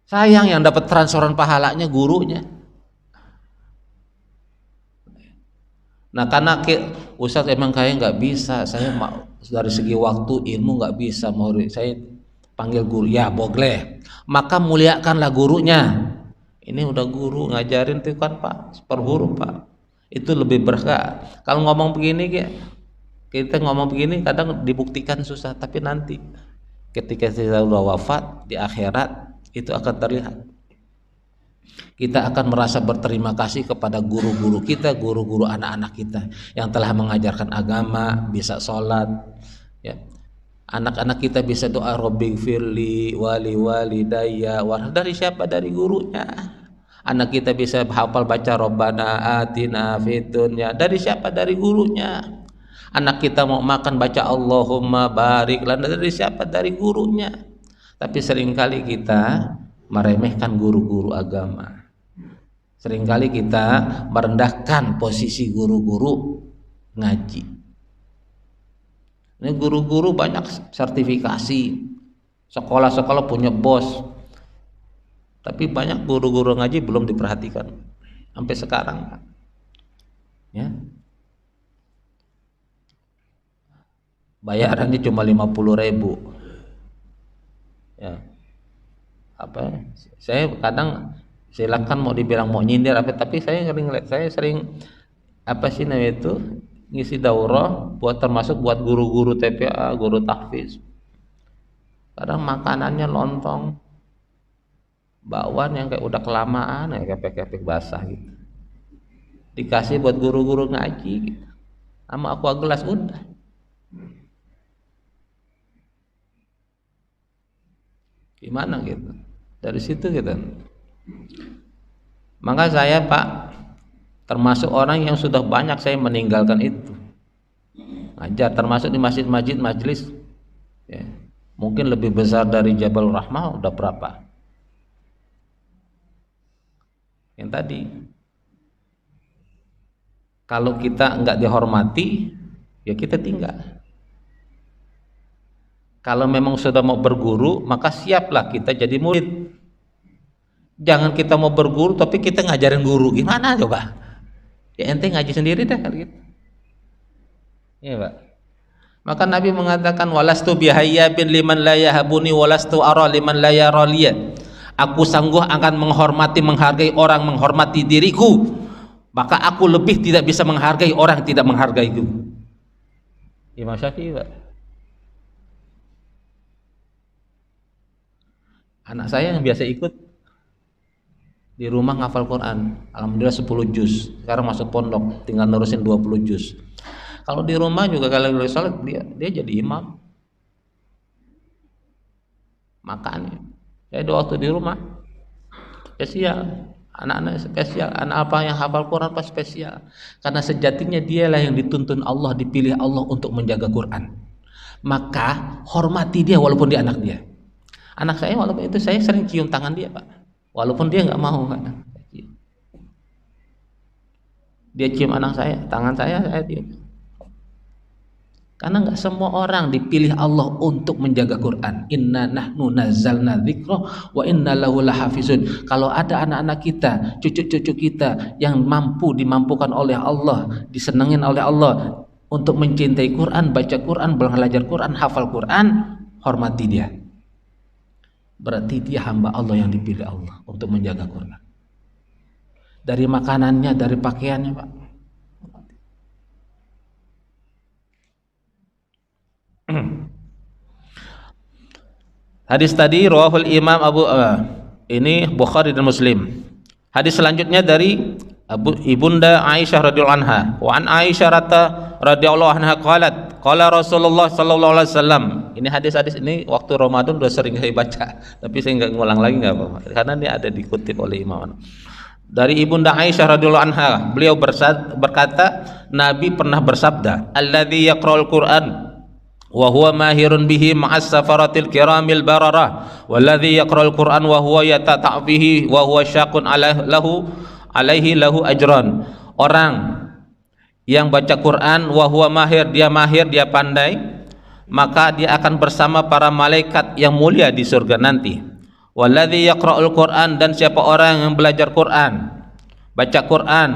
Sayang, yang dapat transferan pahalanya gurunya. Nah, karena Ustadz emang kayak nggak bisa, saya dari segi waktu ilmu nggak bisa, mau saya panggil guru, ya boleh, maka muliakanlah gurunya. Ini udah guru ngajarin tuh kan Pak, per huruf Pak, itu lebih berkah. Kalau ngomong begini, kita ngomong begini kadang dibuktikan susah, tapi nanti ketika kita udah wafat di akhirat itu akan terlihat. Kita akan merasa berterima kasih kepada guru-guru kita, guru-guru anak-anak kita yang telah mengajarkan agama, bisa sholat, ya. Anak-anak kita bisa doa Rabbighfirli wali walidayya, dari siapa? Dari gurunya. Anak kita bisa hafal baca Rabbana atina fid dunya, dari siapa? Dari gurunya. Anak kita mau makan baca Allahumma barik lana, dari siapa? Dari gurunya. Tapi seringkali kita meremehkan guru-guru agama. Seringkali kita merendahkan posisi guru-guru ngaji. Ini guru-guru banyak sertifikasi, sekolah-sekolah punya bos, tapi banyak guru-guru ngaji belum diperhatikan sampai sekarang, ya. Bayarannya cuma 50.000, ya. Apa? Saya kadang, silakan mau dibilang mau nyindir apa, tapi saya sering apa sih namanya itu, ngisi daurah buat, termasuk buat guru-guru TPA, guru tahfiz. Kadang makanannya lontong, bakwan yang kayak udah kelamaan, ya kepek-kepek basah gitu, dikasih buat guru-guru ngaji gitu, sama aqua gelas udah. Gimana gitu? Dari situ gitu. Maka saya Pak termasuk orang yang sudah banyak saya meninggalkan itu ngajar, termasuk di masjid-masjid majelis, ya. Mungkin lebih besar dari Jabal Rahmah, udah berapa yang tadi. Kalau kita nggak dihormati, ya kita tinggal. Kalau memang sudah mau berguru, maka siaplah kita jadi murid. Jangan kita mau berguru tapi kita ngajarin guru, gimana coba? Ya ente ngaji sendiri dah kali gitu. Iya Pak. Maka Nabi mengatakan walastu bihayyabin liman la yahabuni walastu ara liman la yaraliya. Aku sangguh akan menghormati, menghargai orang menghormati diriku, maka aku lebih tidak bisa menghargai orang tidak menghargaiku. Imam Syafi'i Pak. Anak saya yang biasa ikut di rumah ngafal Quran, alhamdulillah 10 juz. Sekarang masuk pondok, tinggal nerusin 20 juz. Kalau di rumah juga kalau sholat dia jadi imam. Makanya saya waktu di rumah spesial, anak-anak spesial, anak apa yang hafal Quran pas spesial. Karena sejatinya dialah yang dituntun Allah, dipilih Allah untuk menjaga Quran. Maka hormati dia walaupun dia anak dia. Anak saya walaupun itu saya sering cium tangan dia Pak, walaupun dia nggak mau Pak. Dia cium anak saya, tangan saya cium. Karena nggak semua orang dipilih Allah untuk menjaga Quran. Inna nahnu nazzalna dzikra wa inna lahu lahafizun. Kalau ada anak-anak kita, cucu-cucu kita yang dimampukan oleh Allah, disenangin oleh Allah untuk mencintai Quran, baca Quran, belajar Quran, hafal Quran, hormati dia. Berarti dia hamba Allah yang dipilih Allah untuk menjaga Quran. Dari makanannya, dari pakaiannya Pak. Hadis tadi rawahul Imam ini Bukhari dan Muslim. Hadis selanjutnya dari Ibunda Aisyah radhiyallahu anha. Wa an Aisyah radhiyallahu anha qalat qala Rasulullah sallallahu alaihi wasallam. Ini hadis-hadis ini waktu Ramadan udah sering saya baca, tapi saya enggak ngulang lagi enggak apa-apa karena ini ada dikutip oleh Imam. Dari Ibunda Aisyah radhiyallahu anha, beliau berkata, Nabi pernah bersabda, "Alladzi yaqra'ul Qur'an wa huwa mahirun bihi ma'as safaratil kiramil bararah, walladzi yaqra'ul Qur'an wa huwa yatata'bihi wa huwa syaqun alaihi lahu ajran." Orang yang baca Quran wa huwa mahir, dia pandai, maka dia akan bersama para malaikat yang mulia di surga nanti. Walladzi yaqra'ul Qur'an, dan siapa orang yang belajar Quran, baca Quran,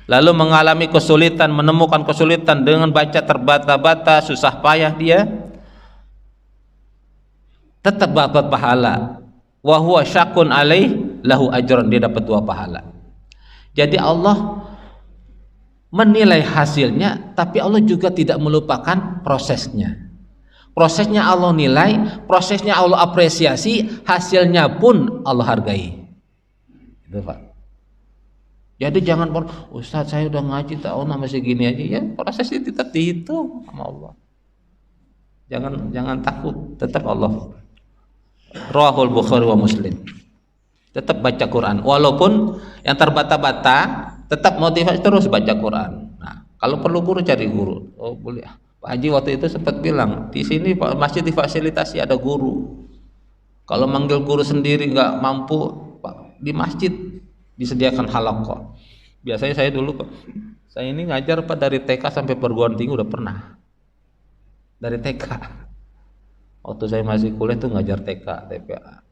lalu mengalami kesulitan, menemukan kesulitan dengan baca terbata-bata, susah payah, dia tetap dapat pahala. Wa huwa syaqun alaih lahu ajran, dia dapat 2 pahala. Jadi Allah menilai hasilnya, tapi Allah juga tidak melupakan prosesnya. Prosesnya Allah nilai, prosesnya Allah apresiasi, hasilnya pun Allah hargai. Itu Pak. Jadi jangan Ustaz saya udah ngaji tahun masih gini aja, ya prosesnya tetap dihitung sama Allah. Jangan takut, tetap Allah. Rawahul Bukhari wa Muslim. Tetap baca Quran, walaupun yang terbata-bata, tetap motivasi terus baca Quran. Nah, kalau perlu guru cari guru. Oh boleh. Pak Haji waktu itu sempat bilang, di sini Pak masjid difasilitasi ada guru. Kalau manggil guru sendiri nggak mampu, Pak, di masjid disediakan halaqah. Biasanya saya dulu, Pak, saya ini ngajar Pak dari TK sampai perguruan tinggi udah pernah. Dari TK. Waktu saya masih kuliah tuh ngajar TK, TPA.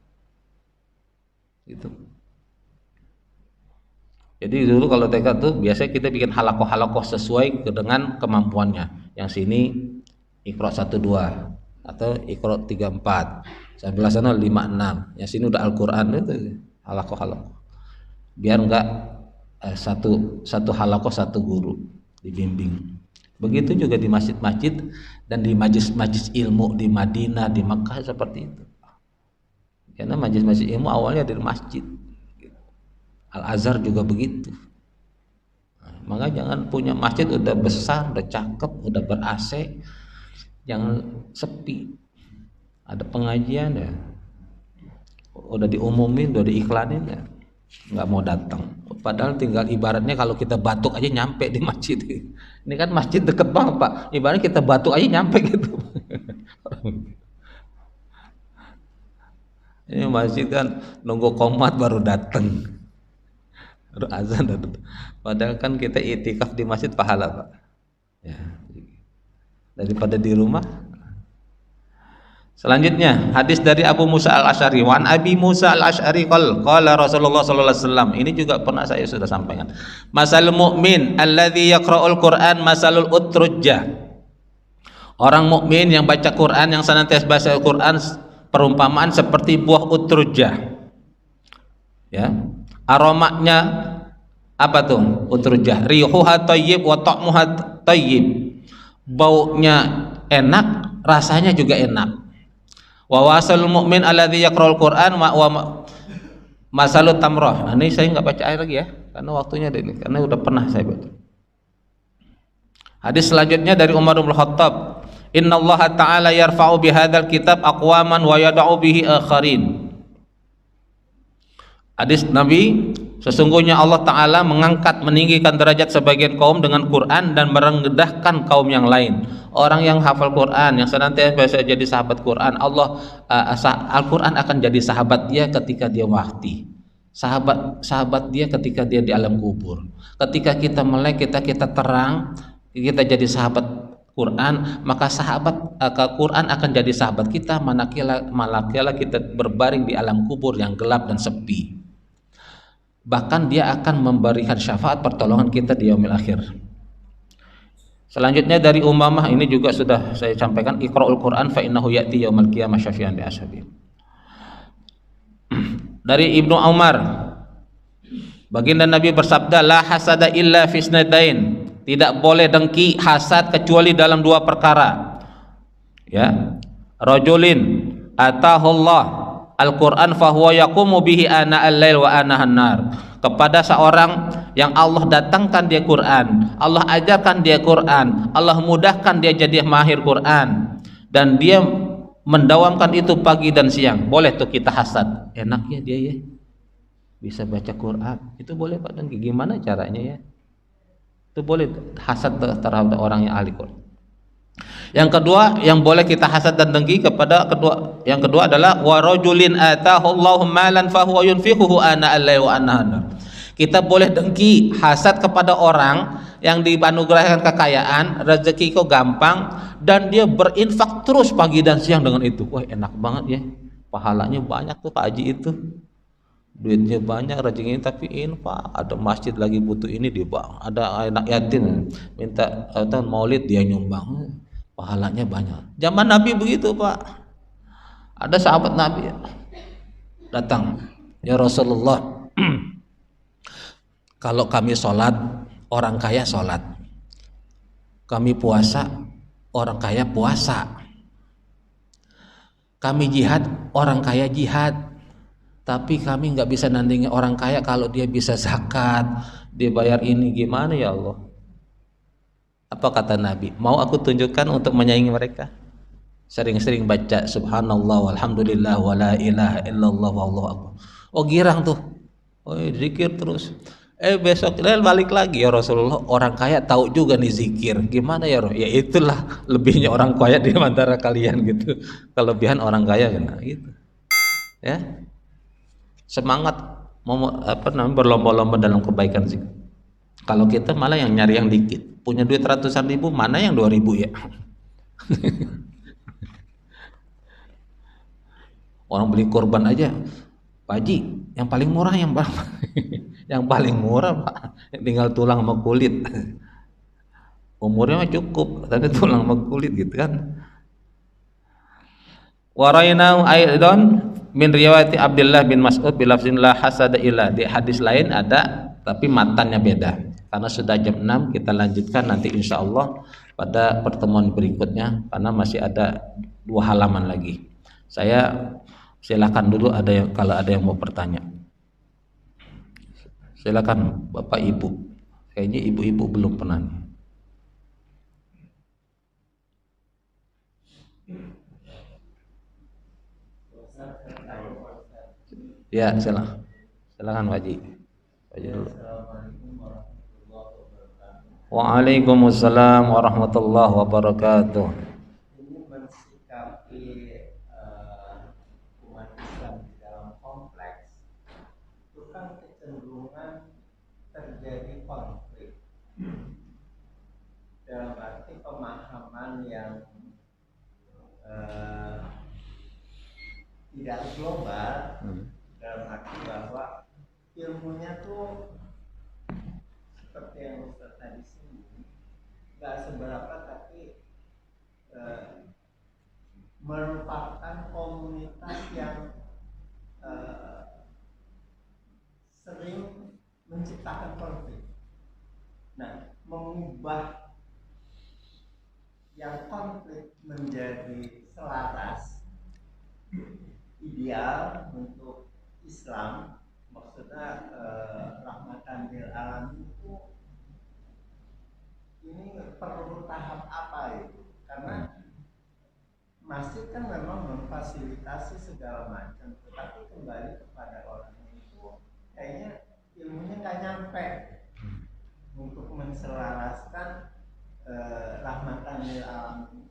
Gitu. Jadi dulu kalau TK tuh biasanya kita bikin halakoh sesuai dengan kemampuannya. Yang sini Iqra 1 2 atau Iqra 3 4. Sebelah sana 5 6. Yang sini udah Al-Qur'an itu halakoh. Biar enggak satu halakoh satu guru dibimbing. Begitu juga di masjid-masjid dan di majlis-majlis ilmu di Madinah, di Makkah seperti itu. Karena majlis-majlis ilmu awalnya dari masjid. Al-Azhar juga begitu. Maka jangan punya masjid udah besar, udah cakep, udah ber-AC, jangan sepi. Ada pengajian ya, udah diumumin, udah diiklanin ya, nggak mau datang. Padahal tinggal ibaratnya kalau kita batuk aja nyampe di masjid. Ini kan masjid deket banget Pak. Ibaratnya kita batuk aja nyampe gitu. Ini masjid kan nunggu komat baru datang. Azan, padahal kan kita itikaf di masjid pahala Pak ya, daripada di rumah. Selanjutnya hadis dari Abu Musa al-Asy'ari, wa an Abi Musa al-Asy'ari qala Rasulullah sallallahu alaihi wasallam. Ini juga pernah saya sudah sampaikan. Masalul mu'min alladzi yaqra'ul Qur'an masalul utrujjah. Orang mukmin yang baca Quran, yang senantiasa baca Quran, perumpamaan seperti buah utrujjah. Ya. Aromanya apa tuh utrujah? Rihuha thayyib wa ta'muha thayyib. Baunya enak, rasanya juga enak. Wa wasalul mu'min alladzi yaqra'ul Qur'an wa masalut tamrah. Nah, ini saya enggak baca air lagi ya, karena waktunya ini, karena udah pernah saya baca. Hadis selanjutnya dari Umar bin Khattab, "Innallaha ta'ala yarfa'u bihadzal kitab aqwaman wa yad'u bihi akharin." Hadis Nabi, sesungguhnya Allah Ta'ala mengangkat, meninggikan derajat sebagian kaum dengan Quran dan merendahkan kaum yang lain. Orang yang hafal Quran, yang senantiasa jadi sahabat Quran, Al-Quran akan jadi sahabat dia ketika dia wafat, sahabat dia ketika dia di alam kubur. Ketika kita melek, kita terang, kita jadi sahabat Quran, maka Quran akan jadi sahabat kita manakala kita berbaring di alam kubur yang gelap dan sepi. Bahkan dia akan memberikan syafaat pertolongan kita di yaumil akhir. Selanjutnya dari Umamah, ini juga sudah saya sampaikan, Iqra'ul Quran fa innahu ya'ti yaumil qiyamah syafi'an li ashabi. Dari Ibnu Umar, baginda Nabi bersabda, la hasada illa fisnadain. Tidak boleh dengki, hasad kecuali dalam 2 perkara. Ya. Rajulin atahullah Al-Quran fahuwa yaqumu bihi ana al-lail wa ana an-nar. Kepada seorang yang Allah datangkan dia Quran, Allah ajarkan dia Quran, Allah mudahkan dia jadi mahir Quran, dan dia mendawamkan itu pagi dan siang, boleh tuh kita hasad, enak ya dia ya bisa baca Quran, itu boleh Pak. Dan gimana caranya ya, itu boleh hasad terhadap orang yang ahli Quran. Yang kedua yang boleh kita hasad dan dengki yang kedua adalah warajulin atahullahu malan fahuwa yunfiquhu ana al-lail wa ana an-nar. Kita boleh dengki, hasad kepada orang yang dianugerahkan kekayaan, rezeki kok gampang, dan dia berinfak terus pagi dan siang dengan itu. Wah, enak banget ya, pahalanya banyak tuh Pak Haji itu, duitnya banyak, rezekinya, tapi infak. Ada masjid lagi butuh ini dia bang, ada anak yatim minta maulid dia nyumbang, pahalanya banyak. Zaman Nabi begitu Pak. Ada sahabat Nabi datang, ya Rasulullah, kalau kami sholat, orang kaya sholat, kami puasa, orang kaya puasa, kami jihad, orang kaya jihad, tapi kami nggak bisa nandingi orang kaya kalau dia bisa zakat, dia bayar ini, gimana ya Allah? Apa kata Nabi? Mau aku tunjukkan untuk menyaingi mereka? Sering-sering baca subhanallah walhamdulillah wala ilaha illallah wallahu akbar. Oh girang tuh, oh zikir terus. Besok balik lagi, ya Rasulullah, orang kaya tahu juga nih zikir, gimana ya Roh? Ya itulah lebihnya orang kaya di antara kalian gitu, kelebihan orang kaya kan gitu ya. Semangat berlomba-lomba dalam kebaikan sih. Kalau kita malah yang nyari yang dikit, punya duit ratusan ribu, mana yang 2.000 ya. Orang beli korban aja, Pak Haji, yang paling murah yang paling murah Pak, tinggal tulang sama kulit. Umurnya mah cukup, tapi tulang sama kulit gitu kan. Waraina aidan min riwayati Abdullah bin Mas'ud bilafzin la hasada illa. Di hadis lain ada tapi matannya beda. Karena sudah jam 6, kita lanjutkan nanti insyaallah pada pertemuan berikutnya, karena masih ada 2 halaman lagi. Saya silakan dulu kalau ada yang mau bertanya. Silakan Bapak Ibu. Kayaknya ibu-ibu belum pernah. Ya, silakan Pak Haji. Waalaikumsalam warahmatullahi wabarakatuh. Ini mensikapi umat Islam di dalam kompleks itu kan kecenderungan terjadi konflik dalam arti pemahaman yang tidak global, dalam arti bahwa ilmunya tuh seperti yang Ustaz tadi singgung, nggak seberapa, tapi merupakan komunitas yang sering menciptakan konflik. Nah, mengubah yang konflik menjadi selaras, ideal untuk Islam, maksudnya rahmatan lil alamin itu, ini perlu tahap apa itu? Karena masjid kan memang memfasilitasi segala macam, tetapi kembali kepada orangnya itu kayaknya ilmunya nggak nyampe untuk menselaraskan rahmatan lil alamin.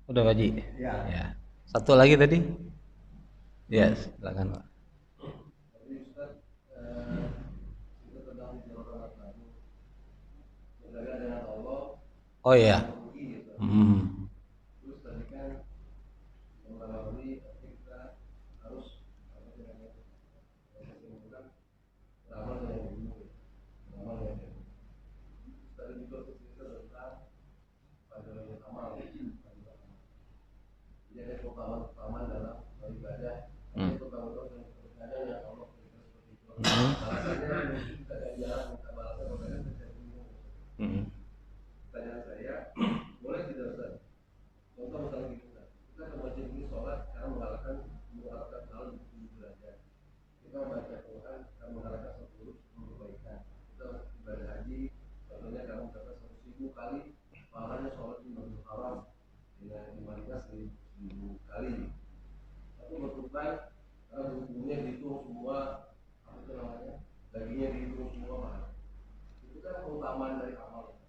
Udah Pak Haji? Ya. Satu lagi tadi? Ya, silakan Pak. Oh iya. Terus tadi kan melalui kita harus ramal yang dulu, ramal yang tadi juga kita tentang pada amal. Jadi ada pemahaman dalam beribadah, itu kalau ada yang Allah berikan seperti itu. Alasannya kita ada jalan minta balasnya, makanya saya bingung. Pertanyaan saya, boleh tidak Ustaz kali, pahalanya sholat di Masjidil Haram dengan imanitas 1000 kali. Tapi bertukar hukumnya dihitung semua, apa itu namanya, dagingnya dihitung semua mahal. Itu kan keutamaan dari amal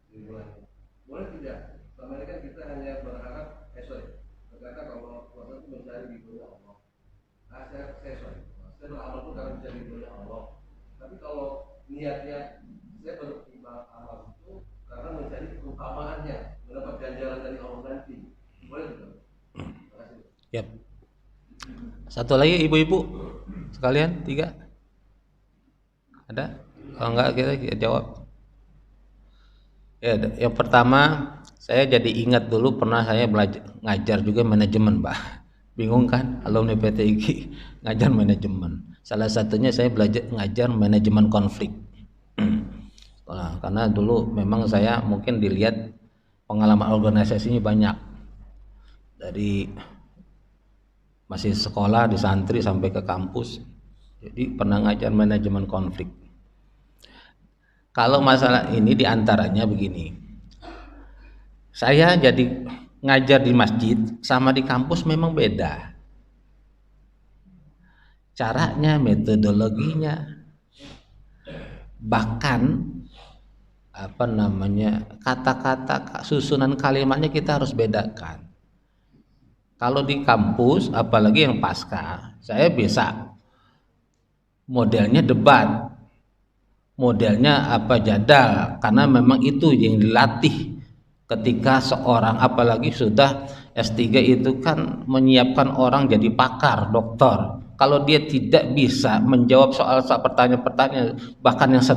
di bulan. Boleh tidak? Selama ini kan kita hanya berharap, berkata kalau puasa itu mencari ridhonya Allah. Nah, saya beramal itu karena mencari ridhonya Allah. Tapi kalau niatnya saya beramal itu karena mencari keutamaannya, mendapat ganjaran dari Allah nanti. Boleh tidak? Terima kasih. Yap. Satu lagi ibu-ibu sekalian, 3 ada? Kalau enggak kita jawab. Ya, yang pertama saya jadi ingat dulu pernah saya belajar ngajar juga manajemen, Pak. Bingung kan alumni PTIG ngajar manajemen. Salah satunya saya belajar ngajar manajemen konflik. Nah, karena dulu memang saya mungkin dilihat pengalaman organisasinya banyak. Dari masih sekolah di santri sampai ke kampus. Jadi pernah ngajar manajemen konflik. Kalau masalah ini diantaranya begini, saya jadi ngajar di masjid sama di kampus memang beda. Caranya, metodologinya, bahkan kata-kata susunan kalimatnya kita harus bedakan. Kalau di kampus, apalagi yang pasca, saya bisa modelnya debat. Modelnya jadal, karena memang itu yang dilatih ketika seorang apalagi sudah S3 itu kan menyiapkan orang jadi pakar, doktor. Kalau dia tidak bisa menjawab soal-soal pertanyaan-pertanyaan bahkan yang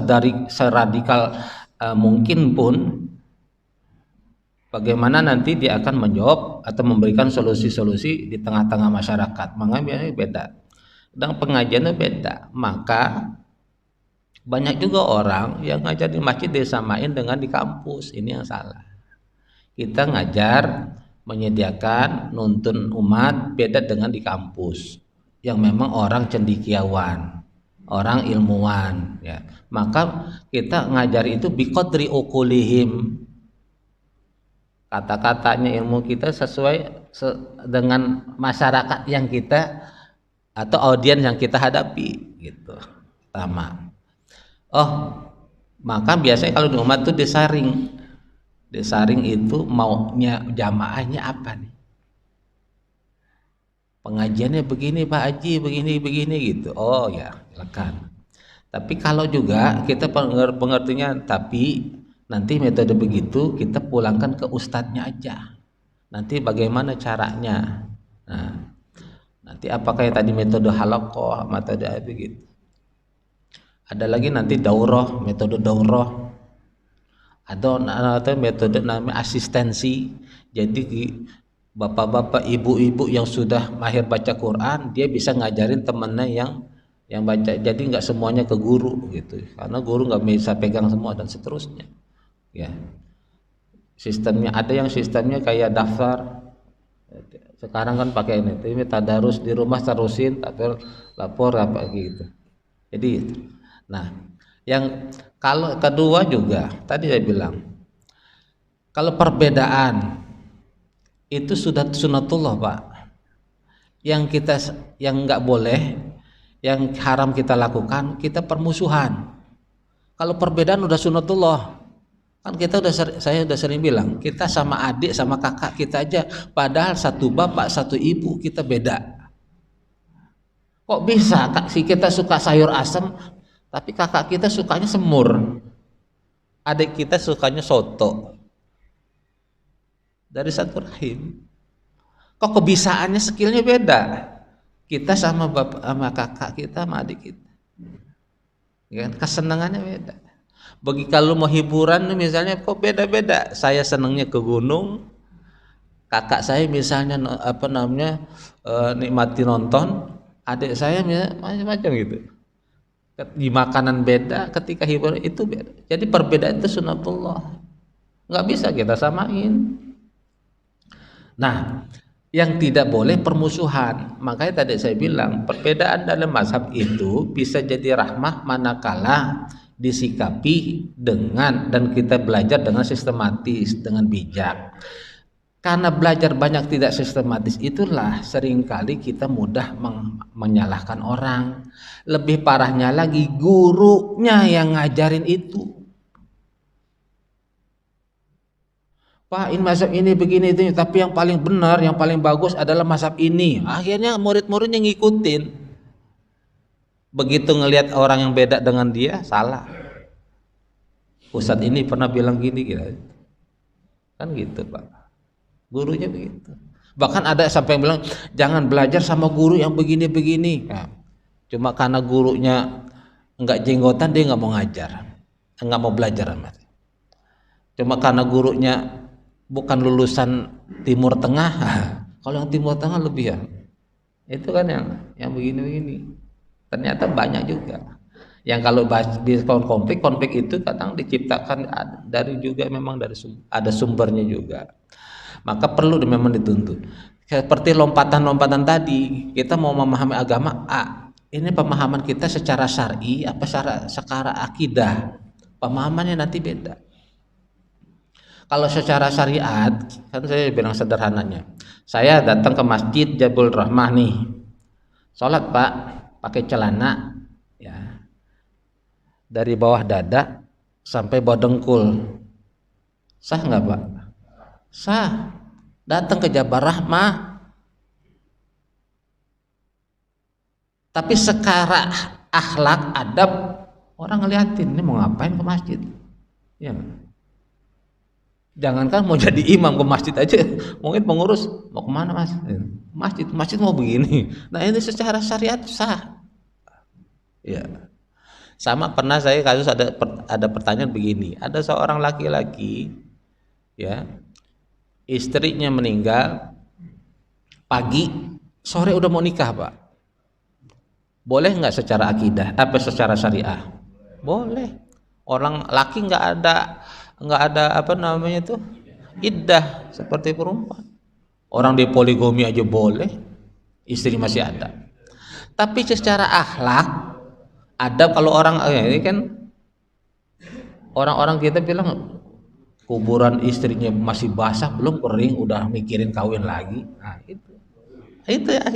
seradikal mungkin pun, bagaimana nanti dia akan menjawab atau memberikan solusi-solusi di tengah-tengah masyarakat. Makanya beda. Dan pengajiannya beda. Maka banyak juga orang yang ngajar di masjid disamain dengan di kampus. Ini yang salah. Kita ngajar, menyediakan, nuntun umat beda dengan di kampus yang memang orang cendekiawan, orang ilmuwan, ya. Maka kita ngajar itu biqadri uqulihim. Kata-katanya ilmu kita sesuai dengan masyarakat yang kita atau audiens yang kita hadapi gitu. Pertama. Maka biasanya kalau di umat itu disaring. Disaring itu maunya jamaahnya apa nih? Pengajiannya begini Pak Haji, begini gitu. Oh ya, silakan. Tapi kalau juga kita pengertinya, tapi nanti metode begitu kita pulangkan ke ustadznya aja. Nanti bagaimana caranya? Nah, nanti apakah yang tadi metode halaqah, metode begitu. Ada lagi nanti daurah, metode daurah. Ada metode namanya asistensi. Jadi bapak-bapak, ibu-ibu yang sudah mahir baca Quran, dia bisa ngajarin temennya yang baca. Jadi nggak semuanya ke guru gitu, karena guru nggak bisa pegang semua dan seterusnya. Ya, sistemnya ada yang sistemnya kayak daftar. Sekarang kan pakai ini tadarus di rumah terusin, lapor apa gitu. Jadi itu. Nah, yang kalau kedua juga tadi saya bilang, kalau perbedaan itu sudah sunatullah Pak. Yang nggak boleh, yang haram kita lakukan, kita permusuhan. Kalau perbedaan udah sunatullah, kan saya udah sering bilang, kita sama adik sama kakak kita aja, padahal satu bapak satu ibu kita beda. Kok bisa si kita suka sayur asam, tapi kakak kita sukanya semur, adik kita sukanya soto, dari satu rahim. Kok kebisaannya skillnya beda? Kita sama bapak, sama kakak kita, sama adik kita, ya, kesenangannya beda. Bagi kalau mau hiburan misalnya kok beda-beda. Saya senangnya ke gunung, kakak saya misalnya nikmati nonton, adik saya macam-macam gitu. Di makanan beda, ketika hiburan itu beda. Jadi perbedaan itu sunatullah, nggak bisa kita samain. Nah, yang tidak boleh permusuhan. Makanya tadi saya bilang perbedaan dalam mazhab itu bisa jadi rahmah manakala disikapi dengan dan kita belajar dengan sistematis, dengan bijak. Karena belajar banyak tidak sistematis itulah seringkali kita mudah menyalahkan orang. Lebih parahnya lagi gurunya yang ngajarin itu. Pak, ini mazhab ini begini itu, tapi yang paling benar, yang paling bagus adalah mazhab ini. Akhirnya murid-muridnya ngikutin. Begitu ngelihat orang yang beda dengan dia, salah. Ustadz ini pernah bilang gini, gitu. Kan gitu, Pak. Gurunya begitu. Bahkan ada sampai yang bilang jangan belajar sama guru yang begini-begini. Nah, cuma karena gurunya enggak jenggotan dia nggak mau ngajar, nggak mau belajar sama. Cuma karena gurunya bukan lulusan Timur Tengah. Kalau yang Timur Tengah lebih ya. Itu kan yang begini-begini. Ternyata banyak juga. Yang kalau di konflik itu kadang diciptakan dari juga memang dari ada sumbernya juga. Maka perlu memang dituntut. Seperti lompatan-lompatan tadi, kita mau memahami agama, ini pemahaman kita secara syar'i apa secara akidah. Pemahamannya nanti beda. Kalau secara syariat, kan saya bilang sederhananya. Saya datang ke Masjid Jabal Rahmah nih. Salat, Pak, pakai celana ya. Dari bawah dada sampai bawah dengkul. Sah enggak, Pak? Sah. Datang ke Jabal Rahmah, tapi secara akhlak adab orang ngeliatin ini mau ngapain ke masjid ya. Jangankan mau jadi imam ke masjid aja, mungkin pengurus mau kemana mas? Masjid mau begini. Nah ini secara syariat sah ya. Sama pernah saya kasus ada pertanyaan begini, ada seorang laki-laki ya, istrinya meninggal pagi, sore udah mau nikah, Pak. Boleh nggak secara akidah? Apa secara syariah? Boleh. Orang laki nggak ada apa namanya itu iddah seperti perempuan. Orang di poligami aja boleh, istri masih ada. Tapi secara akhlak, adab kalau orang ini kan orang-orang kita bilang kuburan istrinya masih basah belum kering udah mikirin kawin lagi. Nah itu ya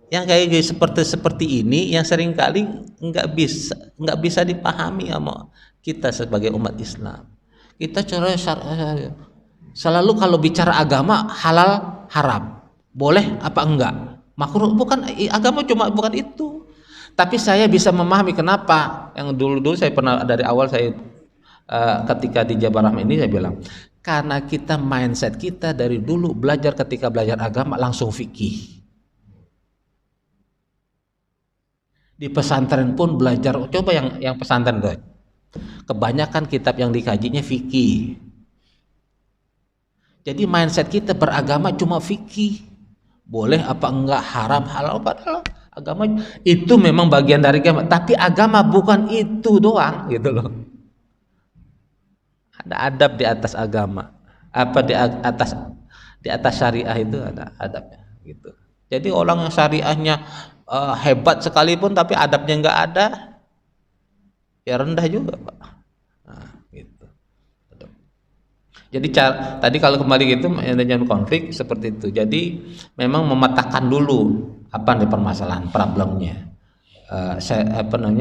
yang kayak seperti ini yang seringkali nggak bisa dipahami sama kita sebagai umat Islam. Kita selalu kalau bicara agama halal haram boleh apa enggak makruh, bukan agama cuma bukan itu. Tapi saya bisa memahami kenapa yang dulu saya pernah dari awal saya ketika di Jabal Rahmah ini saya bilang karena kita mindset kita dari dulu belajar ketika belajar agama langsung fikih. Di pesantren pun belajar, coba yang pesantren tuh, kebanyakan kitab yang dikajinya fikih. Jadi mindset kita beragama cuma fikih, boleh apa enggak, haram halal, padahal agama itu memang bagian dari agama, tapi agama bukan itu doang gitu loh. Ada adab di atas agama, apa di atas syariah itu ada adabnya gitu. Jadi orang yang syariahnya hebat sekalipun tapi adabnya enggak ada, ya rendah juga, Pak. Nah, gitu. Jadi tadi kalau kembali gitu jangan konflik seperti itu. Jadi memang memetakan dulu apa nih permasalahan problemnya.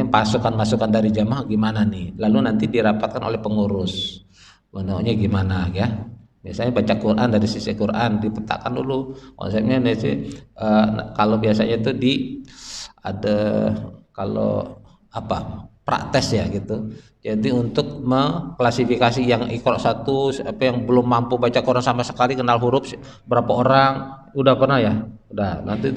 Masukan dari jamaah gimana nih, lalu nanti dirapatkan oleh pengurus bentuknya gimana ya. Biasanya baca Quran dari sisi Quran dipetakan dulu konsepnya. Kalau biasanya itu kalau apa praktes ya gitu. Jadi untuk mengklasifikasi yang Iqra 1 apa yang belum mampu baca Quran sama sekali, kenal huruf berapa orang, udah pernah ya? Udah. Nanti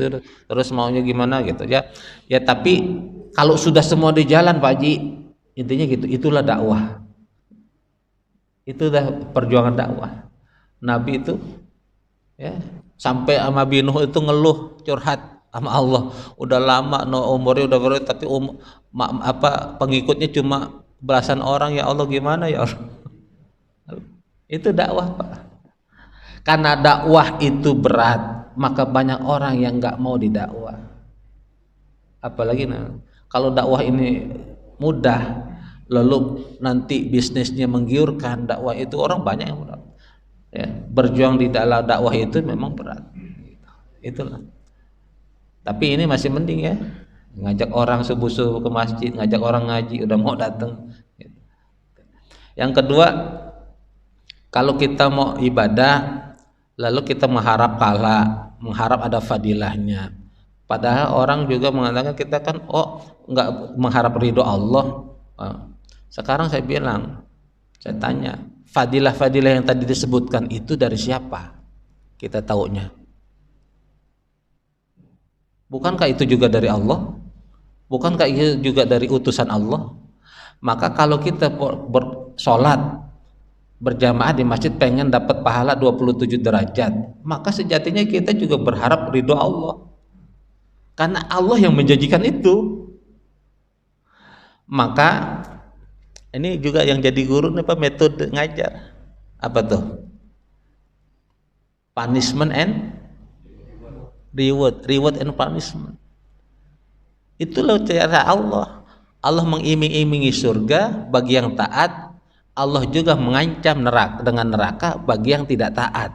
terus maunya gimana gitu ya. Ya tapi kalau sudah semua di jalan Pak Haji, intinya gitu, itulah dakwah. Itu udah perjuangan dakwah. Nabi itu ya sampai sama Binuh itu ngeluh curhat sama Allah, udah lama umurnya udah berapa tapi pengikutnya cuma belasan orang, ya Allah gimana ya Allah. Itu dakwah Pak. Karena dakwah itu berat, maka banyak orang yang nggak mau didakwah. Apalagi kalau dakwah ini mudah, lalu nanti bisnisnya menggiurkan, dakwah itu orang banyak yang berat. Ya, berjuang di dalam dakwah itu memang berat. Itulah. Tapi ini masih mending ya, ngajak orang subuh-subuh ke masjid, ngajak orang ngaji, udah mau datang. Yang kedua, kalau kita mau ibadah, lalu kita mengharap pahala, mengharap ada fadilahnya. Padahal orang juga mengatakan kita kan nggak mengharap ridho Allah. Sekarang saya bilang, saya tanya, fadilah-fadilah yang tadi disebutkan itu dari siapa? Kita taunya. Bukankah itu juga dari Allah? Bukankah itu juga dari utusan Allah? Maka kalau kita bersolat berjamaah di masjid pengen dapat pahala 27 derajat, maka sejatinya kita juga berharap ridho Allah, karena Allah yang menjanjikan itu. Maka ini juga yang jadi guru nih Pak, metode ngajar apa tuh? Punishment and reward and punishment. Itulah cara Allah. Allah mengiming-imingi surga bagi yang taat, Allah juga mengancam neraka dengan neraka bagi yang tidak taat.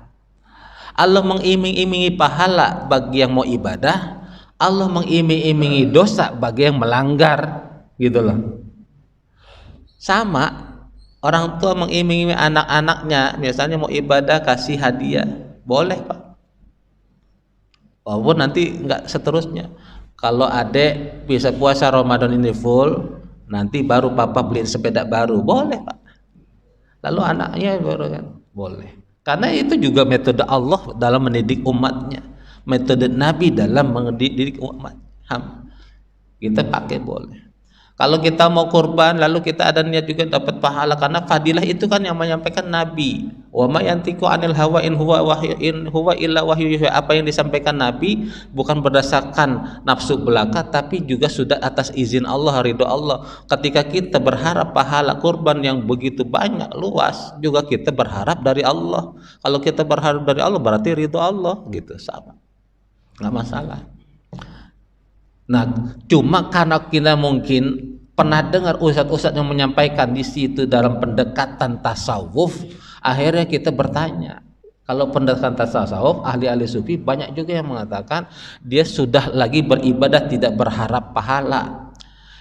Allah mengiming-imingi pahala bagi yang mau ibadah, Allah mengiming-imingi dosa bagi yang melanggar, gitu loh. Sama, orang tua mengiming-imingi anak-anaknya, misalnya mau ibadah kasih hadiah, boleh Pak. Walaupun nanti enggak seterusnya. Kalau adek bisa puasa Ramadan ini full, nanti baru papa beliin sepeda baru, boleh Pak. Lalu anaknya baru kan, boleh. Karena itu juga metode Allah dalam mendidik umatnya, metode Nabi dalam mendidik umat. Kita pakai boleh. Kalau kita mau kurban, lalu kita ada niat juga dapat pahala, karena fadilah itu kan yang menyampaikan Nabi. Wa ma yantiqu 'anil hawa in huwa illa wahyu yuha. Apa yang disampaikan Nabi bukan berdasarkan nafsu belaka, tapi juga sudah atas izin Allah, ridho Allah. Ketika kita berharap pahala kurban yang begitu banyak luas, juga kita berharap dari Allah. Kalau kita berharap dari Allah berarti ridho Allah, gitu, sama. Nggak masalah. Nah, cuma karena kita mungkin pernah dengar ustadz-ustadz yang menyampaikan di situ dalam pendekatan tasawuf, akhirnya kita bertanya. Kalau pendekatan tasawuf, ahli-ahli sufi banyak juga yang mengatakan dia sudah lagi beribadah tidak berharap pahala.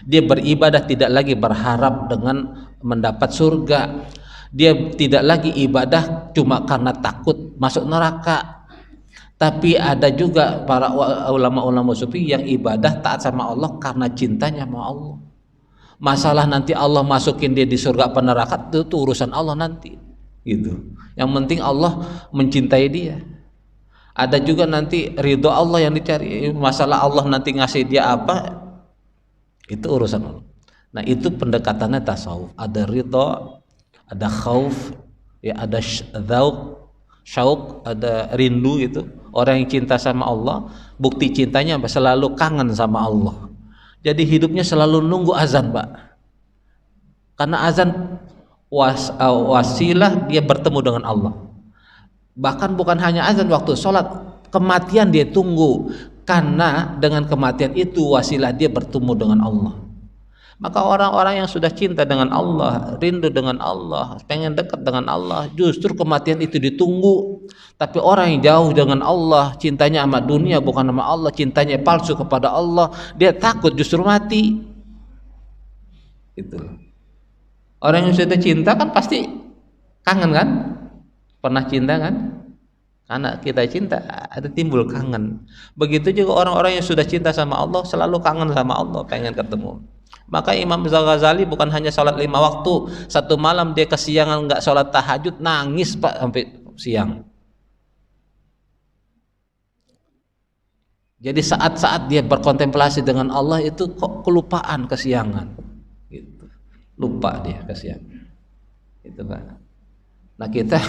Dia beribadah tidak lagi berharap dengan mendapat surga. Dia tidak lagi ibadah cuma karena takut masuk neraka. Tapi ada juga para ulama-ulama sufi yang ibadah taat sama Allah karena cintanya sama Allah. Masalah nanti Allah masukin dia di surga apa neraka itu urusan Allah nanti, gitu. Yang penting Allah mencintai dia. Ada juga nanti ridho Allah yang dicari. Masalah Allah nanti ngasih dia apa, itu urusan Allah. Nah, itu pendekatannya tasawuf. Ada ridho, ada khauf, ya, ada dzauq, syauq, ada rindu gitu. Orang yang cinta sama Allah, bukti cintanya selalu kangen sama Allah. Jadi hidupnya selalu nunggu azan, Pak. Karena azan wasilah dia bertemu dengan Allah. Bahkan bukan hanya azan, waktu sholat, kematian dia tunggu. Karena dengan kematian itu wasilah dia bertemu dengan Allah. Maka orang-orang yang sudah cinta dengan Allah, rindu dengan Allah, pengen dekat dengan Allah, justru kematian itu ditunggu. Tapi orang yang jauh dengan Allah, cintanya sama dunia bukan sama Allah, cintanya palsu kepada Allah, dia takut justru mati. Itu. Orang yang sudah cinta kan pasti kangen kan? Pernah cinta kan? Karena kita cinta, ada timbul kangen. Begitu juga orang-orang yang sudah cinta sama Allah, selalu kangen sama Allah, pengen ketemu. Maka Imam Ghazali bukan hanya sholat 5 waktu, satu malam dia kesiangan nggak sholat tahajud, nangis Pak sampai siang. Jadi saat-saat dia berkontemplasi dengan Allah itu kok kelupaan kesiangan, gitu. Lupa dia kesiangan, itu Pak. Nah kita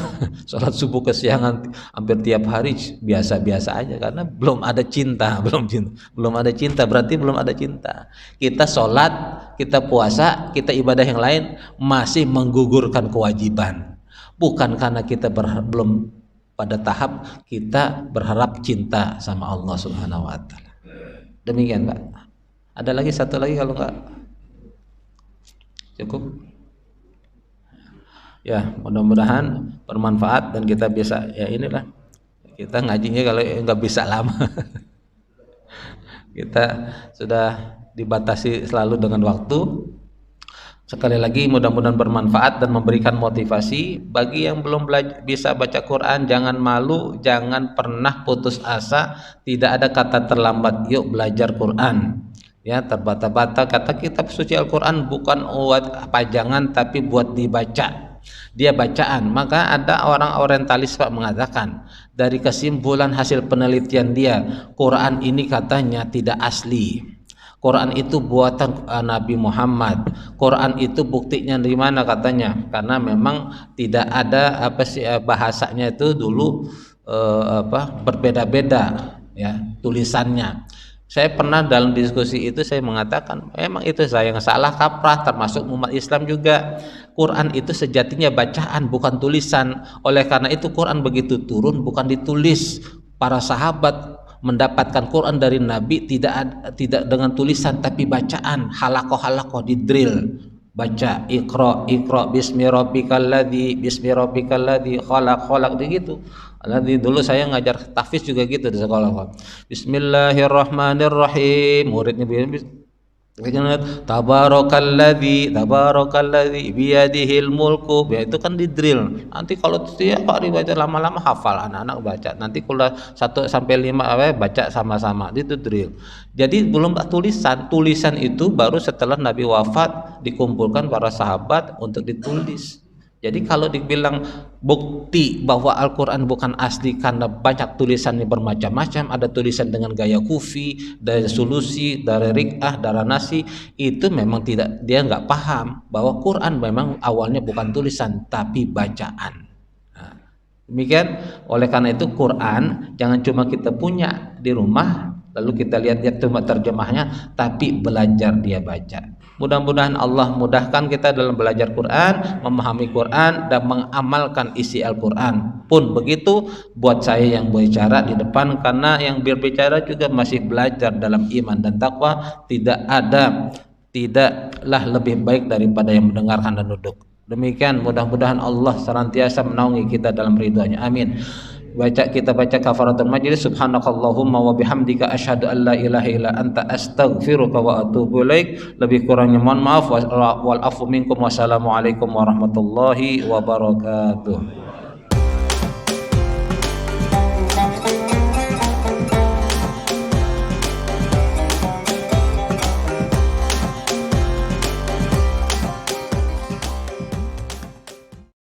sholat subuh kesiangan hampir tiap hari biasa-biasa aja, karena belum ada cinta, belum ada cinta berarti belum ada cinta. Kita sholat, kita puasa, kita ibadah yang lain masih menggugurkan kewajiban, bukan karena kita belum pada tahap kita berharap cinta sama Allah Subhanahu Wa Taala. Demikian Pak. Ada lagi satu lagi kalau enggak? Cukup? Ya, mudah-mudahan bermanfaat dan kita bisa, ya inilah kita ngajinya kalau nggak bisa lama. Kita sudah dibatasi selalu dengan waktu. Sekali lagi mudah-mudahan bermanfaat dan memberikan motivasi bagi yang belum bisa baca Quran. Jangan malu, jangan pernah putus asa. Tidak ada kata terlambat. Yuk belajar Quran. Ya, terbata-bata kata kitab suci Al-Quran bukan buat pajangan tapi buat dibaca. Dia bacaan. Maka ada orang orientalis Pak mengatakan dari kesimpulan hasil penelitian dia, Quran ini katanya tidak asli. Quran itu buatan Nabi Muhammad. Quran itu buktinya di mana katanya? Karena memang tidak ada bahasanya itu dulu berbeda-beda ya tulisannya. Saya pernah dalam diskusi itu saya mengatakan memang itu saya yang salah kaprah, termasuk umat Islam juga. Quran itu sejatinya bacaan bukan tulisan. Oleh karena itu Quran begitu turun bukan ditulis. Para sahabat mendapatkan Quran dari Nabi tidak dengan tulisan tapi bacaan, halakoh di drill, baca Iqra bismi rabbikal ladzi khalaq begitu. Nanti dulu saya ngajar tahfiz juga gitu di sekolah. Bismillahirrahmanirrahim. Muridnya tabarakalladzi biyadihil mulku, ya itu kan di drill. Nanti kalau setiap hari baca lama-lama hafal, anak-anak baca. Nanti kalau 1 sampai 5 baca sama-sama, itu drill. Jadi belum tulisan itu baru setelah Nabi wafat dikumpulkan para sahabat untuk ditulis. Jadi kalau dibilang bukti bahwa Al-Quran bukan asli karena banyak tulisannya bermacam-macam, ada tulisan dengan gaya kufi, dari sulusi, dari rik'ah, dari nasi, itu memang tidak, dia nggak paham bahwa Quran memang awalnya bukan tulisan tapi bacaan. Nah, demikian, oleh karena itu Quran jangan cuma kita punya di rumah lalu kita lihat cuma terjemahnya, tapi belajar dia baca. Mudah-mudahan Allah mudahkan kita dalam belajar Quran, memahami Quran dan mengamalkan isi Al-Quran. Pun begitu buat saya yang berbicara di depan, karena yang berbicara juga masih belajar dalam iman dan takwa. Tidaklah lebih baik daripada yang mendengarkan dan duduk. Demikian, mudah-mudahan Allah senantiasa menaungi kita dalam ridhonya. Amin. Kita baca kafaratul majlis. Subhanakallahumma wa bihamdika asyhadu an la ilaha illa anta astaghfiruka wa atubu ilaik. Lebih kurangnya mohon maaf. Wal afu minkum. Wassalamualaikum warahmatullahi wabarakatuh.